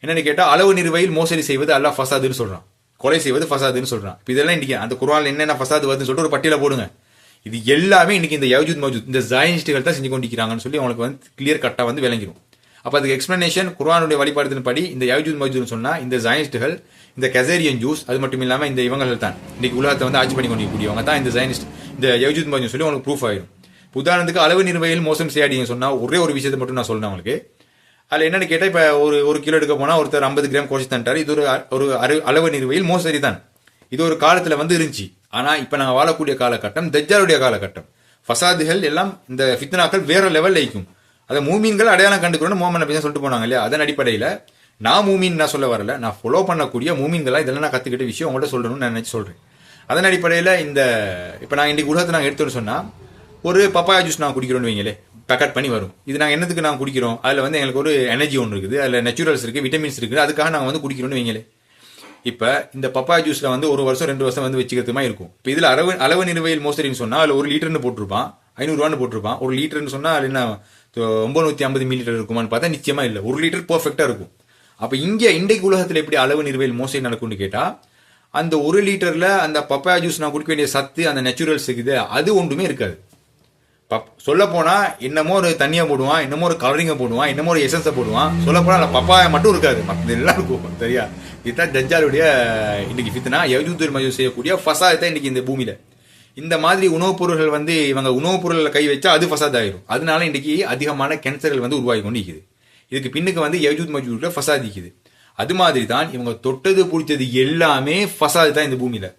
என்னன்னு கேட்டா, அளவு நிறுவையில் மோசடி செய்வது அல்லாஹ் ஃபசாதுன்னு சொல்றான், கொலை செய்வது ஃபசாதுன்னு சொல்றான். இதெல்லாம் இன்னைக்கு அந்த குர்ஆன்ல என்னென்ன ஃபசாது வருதுன்னு சொல்லிட்டு ஒரு பட்டியல போடுங்க. இது எல்லாமே இன்னைக்கு இந்த யஜூத் மௌஜூத் இந்த ஜாயினிஸ்டுகள் தான் செஞ்சு கொண்டிருக்கிறாங்கன்னு சொல்லி உங்களுக்கு வந்து கிளியர் கட்டா வந்து விளங்கிடும். அப்ப அதுக்கு எக்ஸ்பிளனேஷன் குர்ஆனுடைய வழிபாடுத்தின் படி இந்த யஜூத் மௌஜூத்னு சொன்னா இந்த ஜாயினிஸ்டுகள், இந்த கசேரியன் ஜூஸ், அது மட்டும் இல்லாம இந்த இவங்கள் தான் இன்னைக்கு உலகத்தை வந்து ஆட்சி பண்ணி கொண்டிருக்கக்கூடியவங்க தான் இந்த ஜாயினிஸ்ட், இந்த யஜூத் மௌஜூத் சொல்லி உங்களுக்கு ப்ரூஃப் ஆயிடும். உதாரணத்துக்கு அளவு நிர்வையில் மோசம் செய்யாடின்னு சொன்னா ஒரே ஒரு விஷயத்தை மட்டும் நான் சொல்றேன் உங்களுக்கு. அதுல என்னன்னு கேட்டா, இப்ப ஒரு கிலோ எடுக்க போனா ஒருத்தர் 50 கிராம் குறைச்சு தண்டாரு. இது ஒரு அளவு நிர்வையில் மோசடி தான். இது ஒரு காலத்துல வந்து இருந்துச்சு. ஆனா இப்ப நாங்க வாழக்கூடிய காலகட்டம் தஜ்ஜாலுடைய காலகட்டம். ஃபசாதுகள் எல்லாம் இந்த ஃபித்னாக்கள் வேற லெவல்ல இருக்கும். அதை மூமீன்கள் அடையாளம் கண்டுக்கணும் முஹம்மது நபி சொல்லிட்டு போனாங்க இல்லையா? அதன் அடிப்படையில நான் மூமீன் நான் சொல்ல வரல, நான் ஃபாலோ பண்ணக்கூடிய மூமீன்களா இதெல்லாம் நான் கத்துக்கிட்ட விஷயம் உங்கள்ட்ட சொல்லணும்னு நான் நினைச்சு சொல்றேன். அதன் அடிப்படையில இந்த இப்ப நான் இன்னைக்கு உலகத்தை நாங்க எடுத்தோம்னு சொன்னா ஒரு பப்பாயா ஜூஸ் நான் குடிக்கிறோம்னு வைங்களே, பேக்கெட் பண்ணி வரும். இது நாங்க என்னத்துக்கு நாங்க குடிக்கிறோம், அதுல வந்து எங்களுக்கு ஒரு எனர்ஜி ஒன்று இருக்குது, அதுல நேச்சுரல்ஸ் இருக்கு, விட்டமின்ஸ் இருக்குது, அதுக்காக நாங்க வந்து குடிக்கிறோம்னு வைங்களே. இப்ப இந்த பப்பாயா ஜூஸ்ல வந்து 1 வருஷம் 2 வருஷம் வந்து வச்சுக்கிறதுமா இருக்கும். இப்ப இதுல அளவு நிறுவையில் மோசடின்னு சொன்னா அதுல 1 லிட்டர்னு போட்டிருப்பான், 500 ரூபான்னு போட்டிருப்பான். 1 லிட்டர்னு சொன்னா அது என்ன 950 மில்லி லிட்டர் இருக்குமான்னு பார்த்தா நிச்சயமா இல்ல. 1 லிட்டர் பெர்ஃபெக்டா இருக்கும். அப்ப இன்றைக்கு உலகத்துல எப்படி அளவு நிறுவையில் மோசடி நடக்கும்னு கேட்டா, அந்த 1 லிட்டர்ல அந்த பப்பாயா ஜூஸ் நான் குடிக்க வேண்டிய சத்து, அந்த நேச்சுரல்ஸ் இருக்குது, அது ஒன்றுமே இருக்காது. சொல்ல போனா என்னமோ ஒரு தண்ணியை போடுவான், என்னமோ ஒரு கலரிங்க போடுவான், என்னமோ ஒரு எசன்ஸை போடுவான். சொல்ல போனா அந்த பப்பாயா மட்டும் இருக்காது, மற்றது எல்லாம் இருக்கும். சரியா? இதுதான் தஜ்ஜாலுடைய இன்னைக்கு ஃபித்னா, யஜூஜ் மஜூஜ் செய்யக்கூடிய ஃபசாத் இன்னைக்கு இந்த பூமியில. இந்த மாதிரி உணவுப் பொருள்கள் வந்து இவங்க உணவுப் பொருள்களை கை வச்சா அது ஃபசாத் ஆயிரும். அதனால இன்னைக்கு அதிகமான கேன்சர்கள் வந்து உருவாகி கொண்டு இருக்குது. இதுக்கு பின்னுக்கு வந்து யஜூஜ் மஜூஜ்ல ஃபசாத் இருக்குது. அது மாதிரி தான் இவங்க தொட்டது பிடிச்சது எல்லாமே ஃபசாத் தான் இந்த பூமியில.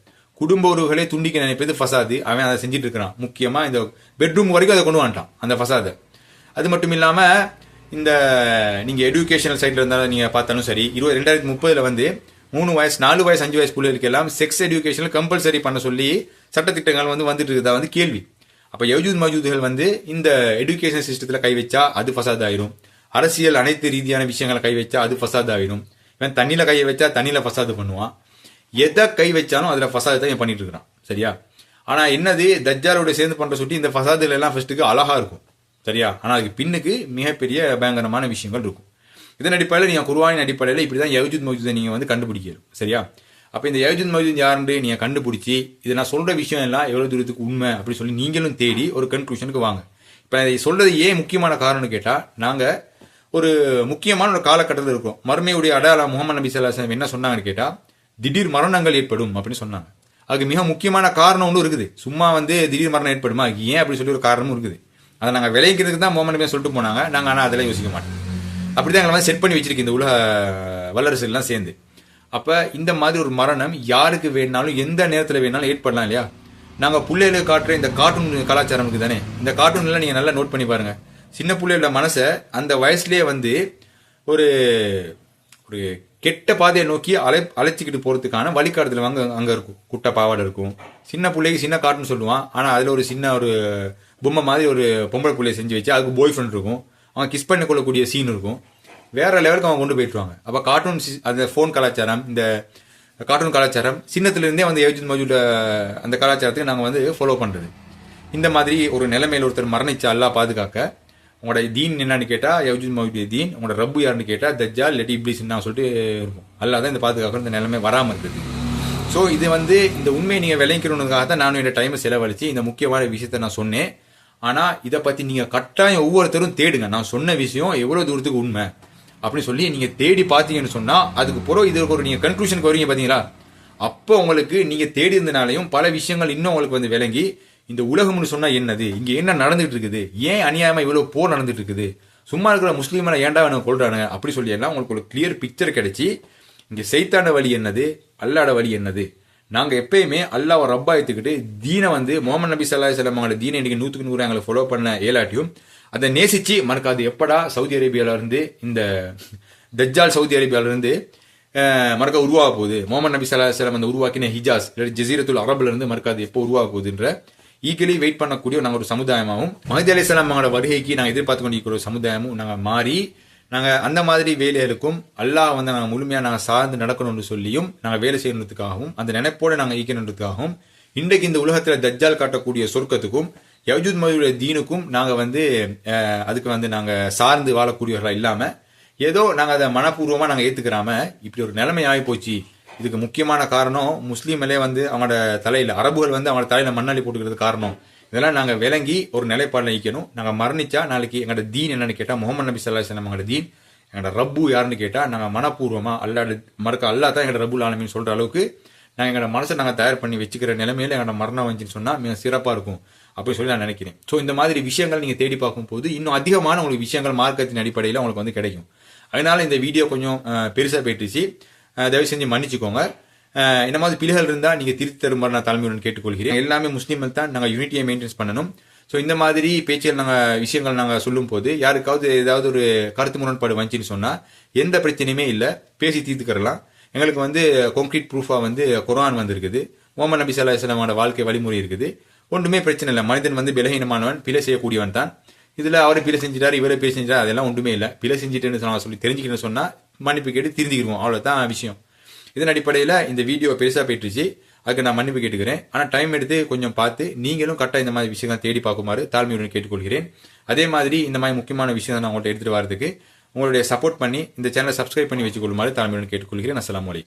குடும்ப உறவுகளை துண்டிக்க நினைப்பது ஃபசாது. அவன் அதை செஞ்சுட்டு இருக்கிறான். முக்கியமா இந்த பெட்ரூம் வரைக்கும் அதை கொண்டு வந்துட்டான் அந்த ஃபசாதை. அது மட்டும் இல்லாம இந்த நீங்க எஜுகேஷனல் சைட்ல இருந்தாலும் நீங்க பார்த்தாலும் சரி, 2030 வந்து 3 வயசு 4 வயசு 5 வயசு பிள்ளைகளுக்கு எல்லாம் செக்ஸ் எஜுகேஷன் கம்பல்சரி பண்ண சொல்லி சட்டத்திட்டங்கள் வந்து வந்துட்டு இருக்குதா வந்து கேள்வி. அப்ப யஜூஜ் மஜூஜ்கள் வந்து இந்த எஜுகேஷன் சிஸ்டத்துல கை வச்சா அது ஃபசாத் ஆயிரும். அரசியல் அனைத்து ரீதியான விஷயங்களை கை வச்சா அது ஃபசாத் ஆயிரும். இவன் தண்ணியில கையை வச்சா தண்ணியில ஃபசாது பண்ணுவான். எதை கை வச்சாலும் அதுல ஃபசாது தான் பண்ணிட்டு இருக்கிறான். சரியா? ஆனா என்னது, தஜ்ஜாலோட சேர்ந்து பண்ற சுட்டி இந்த ஃபசாதுல எல்லாம் ஃபர்ஸ்ட்டுக்கு அழகா இருக்கும். சரியா? ஆனா அதுக்கு பின்னுக்கு மிகப்பெரிய பயங்கரமான விஷயங்கள் இருக்கும். இதன் அடிப்படையில் நீங்க குர்ஆனின் அடிப்படையில் இப்படிதான் யஜூஜ் மஜூஜை நீங்க வந்து கண்டுபிடிக்கணும். சரியா? அப்ப இந்த யஜூஜ் மஜூஜ் யாருன்னு நீங்க கண்டுபிடிச்சி, இது நான் சொல்ற விஷயம் எல்லாம் எவ்வளவு தூரத்துக்கு உண்மை அப்படி சொல்லி நீங்களும் தேடி ஒரு கன்க்ளூஷனுக்கு வாங்க. இப்ப இதை சொல்றது ஏன் முக்கியமான காரணம்னு கேட்டா, நாங்க ஒரு முக்கியமான ஒரு காலகட்டத்தில் இருக்கிறோம். மறுமையுடைய அடையாளம் முகமது நபி ஸல்லல்லாஹு அலைஹி வஸல்லம் என்ன சொன்னாங்கன்னு கேட்டா, திடீர் மரணங்கள் ஏற்படும் அப்படின்னு சொன்னாங்க. அதுக்கு மிக முக்கியமான காரணம் ஒன்றும் இருக்குது. சும்மா வந்து திடீர் மரணம் ஏற்படுமா, ஏன் அப்படி சொல்லி ஒரு காரணமும் இருக்குது. அதை நாங்கள் விளைவிக்கிறதுக்கு தான் முகமது நபி சொல்லிட்டு போனாங்க. நாங்கள் ஆனால் அதெல்லாம் யோசிக்க மாட்டோம். அப்படிதான் எங்களை வந்து செட் பண்ணி வச்சிருக்கு இந்த உலக வல்லரசுலாம் சேர்ந்து. அப்ப இந்த மாதிரி ஒரு மரணம் யாருக்கு வேணாலும் எந்த நேரத்தில் வேணாலும் ஏற்படலாம் இல்லையா? நாங்க பிள்ளைகளுக்கு காட்டுற இந்த கார்ட்டூன் கலாச்சாரம் இருக்குது தானே, இந்த கார்ட்டூன்ல நீங்க நல்லா நோட் பண்ணி பாருங்க. சின்ன பிள்ளைகளோட மனசை அந்த வயசுலயே வந்து ஒரு ஒரு கெட்ட பாதையை நோக்கி அழைச்சிக்கிட்டு போறதுக்கான வழிகாட்டுதல் அங்க இருக்கும். குட்டை பாவாடை இருக்கும். சின்ன பிள்ளைக்கு சின்ன கார்ட்டூன் சொல்லுவான், ஆனா அதுல ஒரு சின்ன ஒரு பொம்மை மாதிரி ஒரு பொம்பளை பிள்ளைய செஞ்சு வச்சு அதுக்கு பாய் ஃப்ரெண்ட் இருக்கும். அவன் கிஸ் பண்ணி கொள்ளக்கூடிய சீன் இருக்கும். வேற லெவலுக்கு அவங்க கொண்டு போயிட்டுருவாங்க. அப்ப கார்ட்டூன் அந்த ஃபோன் கலாச்சாரம், இந்த கார்ட்டூன் கலாச்சாரம் சின்னத்துல இருந்தே வந்து யஜூஜ் மஜூஜ் அந்த கலாச்சாரத்துக்கு நாங்க வந்து ஃபாலோ பண்றது. இந்த மாதிரி ஒரு நிலைமையில ஒருத்தர் மரணிச்சா அல்லாஹ் பாதுகாக்க, உங்களோட தீன் என்னன்னு கேட்டா யஜூஜ் மஜூஜ் தீன், உங்களோட ரப்பு யாருன்னு கேட்டா தஜ்ஜால் இல்லாட்டி இப்லீஸ் நான் சொல்லிட்டு இருக்கும். அல்லாஹ் தான் இந்த பாதுகாக்கிற இந்த நிலைமை வராம இருக்குது. ஸோ இது வந்து இந்த உண்மையை நீங்க விளைக்கிறதுக்காக தான் நானும் என்னோட டைமை செலவழிச்சு இந்த முக்கியமான விஷயத்த நான் சொன்னேன். ஆனா இதை பத்தி நீங்க கட்டாயம் ஒவ்வொருத்தரும் தேடுங்க. நான் சொன்ன விஷயம் எவ்வளவு தூரத்துக்கு உண்மை அப்படின்னு சொல்லி நீங்க தேடி பார்த்தீங்கன்னு சொன்னா, அதுக்கு பிறகு இதுக்கு ஒரு நீங்க கன்க்ளூஷனுக்கு வருவீங்க பாத்தீங்களா? அப்போ உங்களுக்கு நீங்க தேடி இருந்தனாலையும் பல விஷயங்கள் இன்னும் உங்களுக்கு வந்து விளங்கி, இந்த உலகம்னு சொன்னா என்னது, இங்க என்ன நடந்துட்டு இருக்குது, ஏன் அநியாயமா இவ்வளவு போர் நடந்துட்டு இருக்குது, சும்மா இருக்கிற முஸ்லீம்களை ஏன்டா வேணும் கொள்றானுங்க அப்படி சொல்லி எல்லாம் உங்களுக்கு ஒரு கிளியர் பிக்சர் கிடைச்சி, இங்க சைத்தான வழி என்னது, அல்லாட வழி என்னது. நாங்க எப்பயுமே அல்லாஹ்வை ரப்பா எடுத்துக்கிட்டு தீனை வந்து முகமது நபி ஸல்லல்லாஹு அலைஹி வஸல்லம் அவங்களோட தீனை இன்னைக்கு 100க்கு 100 எங்களை ஃபாலோ பண்ண ஏலாட்டியும் அதை நேசிச்சு மறக்காது. எப்படா சவுதி அரேபியால இருந்து இந்த தஜ்ஜால் சவுதி அரேபியால இருந்து மறக்க உருவாக போகுது, முகமது நபி ஸல்லல்லாஹு அலைஹி வஸல்லம் அந்த உருவாக்கின ஹிஜாஸ் ஜசீரத்துல் அரபுல இருந்து மறக்காது எப்போ உருவாக போகுதுன்ற ஈகலி வெயிட் பண்ணக்கூடிய நாங்கள் ஒரு சமுதாயமாகவும், மஹதி அலைஹிஸ்ஸலாம் அவங்களோட வருகைக்கு நாங்கள் எதிர்பார்த்து கொண்டிருக்கிற ஒரு சமுதாயமும் நாங்கள் மாறி, நாங்கள் அந்த மாதிரி வேலைகளுக்கும் அல்லாஹ் வந்து நாங்கள் முழுமையாக நாங்கள் சார்ந்து நடக்கணும்னு சொல்லியும் நாங்கள் வேலை செய்யறதுக்காகவும் அந்த நினைப்போடு நாங்கள் ஈக்கணுன்றதுக்காகவும் இன்றைக்கு இந்த உலகத்தில் தஜ்ஜால் காட்டக்கூடிய சொர்க்கத்துக்கும் யஜூஜ் மஜூஜ் தீனுக்கும் நாங்கள் வந்து அதுக்கு வந்து நாங்கள் சார்ந்து வாழக்கூடியவர்களாக இல்லாமல் ஏதோ நாங்கள் அதை மனப்பூர்வமாக நாங்கள் ஏற்றுக்கிறாம இப்படி ஒரு நிலைமை ஆகி போச்சு. இதுக்கு முக்கியமான காரணம் முஸ்லீம்களே வந்து அவங்களோட தலையில், அரபுகள் வந்து அவங்களோட தலையில் மண்ணாளி போட்டுக்கிறது காரணம். இதெல்லாம் நாங்கள் விளங்கி ஒரு நிலைப்பாடு நிற்கணும். நாங்கள் மரணிச்சா நாளைக்கு எங்களோட தீன் என்னன்னு கேட்டால் முகமது நபி ஸல்லல்லாஹு அலைஹி வஸல்லம் எங்களோட தீன், எங்களோட ரப்பு யாருன்னு கேட்டால் நாங்கள் மனப்பூர்வமாக அல்லாட மறக்க அல்லா தான் எங்களோட ரப்புல் ஆலமீன் சொல்கிற அளவுக்கு நாங்கள் எங்களோட மனசை நாங்கள் தயார் பண்ணி வச்சுக்கிற நிலைமையில எங்களோட மரணம் வந்துச்சுன்னு சொன்னால் மிக சிறப்பாக இருக்கும் அப்படின்னு சொல்லி நான் நினைக்கிறேன். ஸோ இந்த மாதிரி விஷயங்கள் நீங்கள் தேடி பார்க்கும்போது இன்னும் அதிகமான உங்களுக்கு விஷயங்கள் மார்க்கத்தின் அடிப்படையில் உங்களுக்கு வந்து கிடைக்கும். அதனால இந்த வீடியோ கொஞ்சம் பெருசாக போயிட்டுச்சு, தயவு செஞ்சு மன்னிச்சுக்கோங்க. இந்த மாதிரி பிள்ளைகள் இருந்தால் நீங்கள் திருத்தி தருமாறு நான் தலைமையுடன் கேட்டுக்கொள்கிறேன். எல்லாமே முஸ்லீம்கள் தான், நாங்கள் யூனிட்டியை மெயின்டைன்ஸ் பண்ணணும். ஸோ இந்த மாதிரி பேச்சில் நாங்கள் விஷயங்கள் நாங்கள் சொல்லும் போது யாருக்காவது ஏதாவது ஒரு கருத்து முரண்பாடு வந்துச்சுன்னு சொன்னால் எந்த பிரச்சனையுமே இல்லை, பேசி தீர்த்துக்கிறலாம். எங்களுக்கு வந்து கான்கிரீட் ப்ரூஃபாக வந்து குர்ஆன் வந்திருக்குது, முகமது நபி ஸல்லல்லாஹு அலைஹி வஸல்லம் வாழ்க்கை வழிமுறை இருக்குது. ஒன்றுமே பிரச்சனை இல்லை. மனிதன் வந்து பலகீனமானவன், பிழை செய்யக்கூடியவன் தான். இதில் அவரை பிழை செஞ்சிட்டார், இவரை பிழை செஞ்சிட்டார், அதெல்லாம் ஒன்றுமே இல்லை. பிழை செஞ்சுட்டேன்னு சொல்லி தெரிஞ்சுக்கிட்டேன்னு சொன்னால் மன்னிப்பு கேட்டு திருந்திக்கிடுவோம், அவ்வளோதான் விஷயம். இதன் அடிப்படையில் இந்த வீடியோ பெருசாக போயிட்டுருச்சு. அதுக்கு நான் மன்னிப்பு கேட்டுக்கிறேன். ஆனால் டைம் எடுத்து கொஞ்சம் பார்த்து நீங்களும் கரெக்டாக இந்த மாதிரி விஷயங்களை தேடி பார்க்குமாறு தாழ்மையுடன் கேட்டுக்கொள்கிறேன். அதே மாதிரி இந்த மாதிரி முக்கியமான விஷயம் நான் உங்கள்கிட்ட எடுத்துகிட்டு வரதுக்கு உங்களுடைய சப்போர்ட் பண்ணி இந்த சேனலை சப்ஸ்கிரைப் பண்ணி வச்சுக்கொள்ளுமாறு தாழ்மையுடன் கேட்டுக்கொள்கிறேன். அஸ்ஸலாமு அலைக்கும்.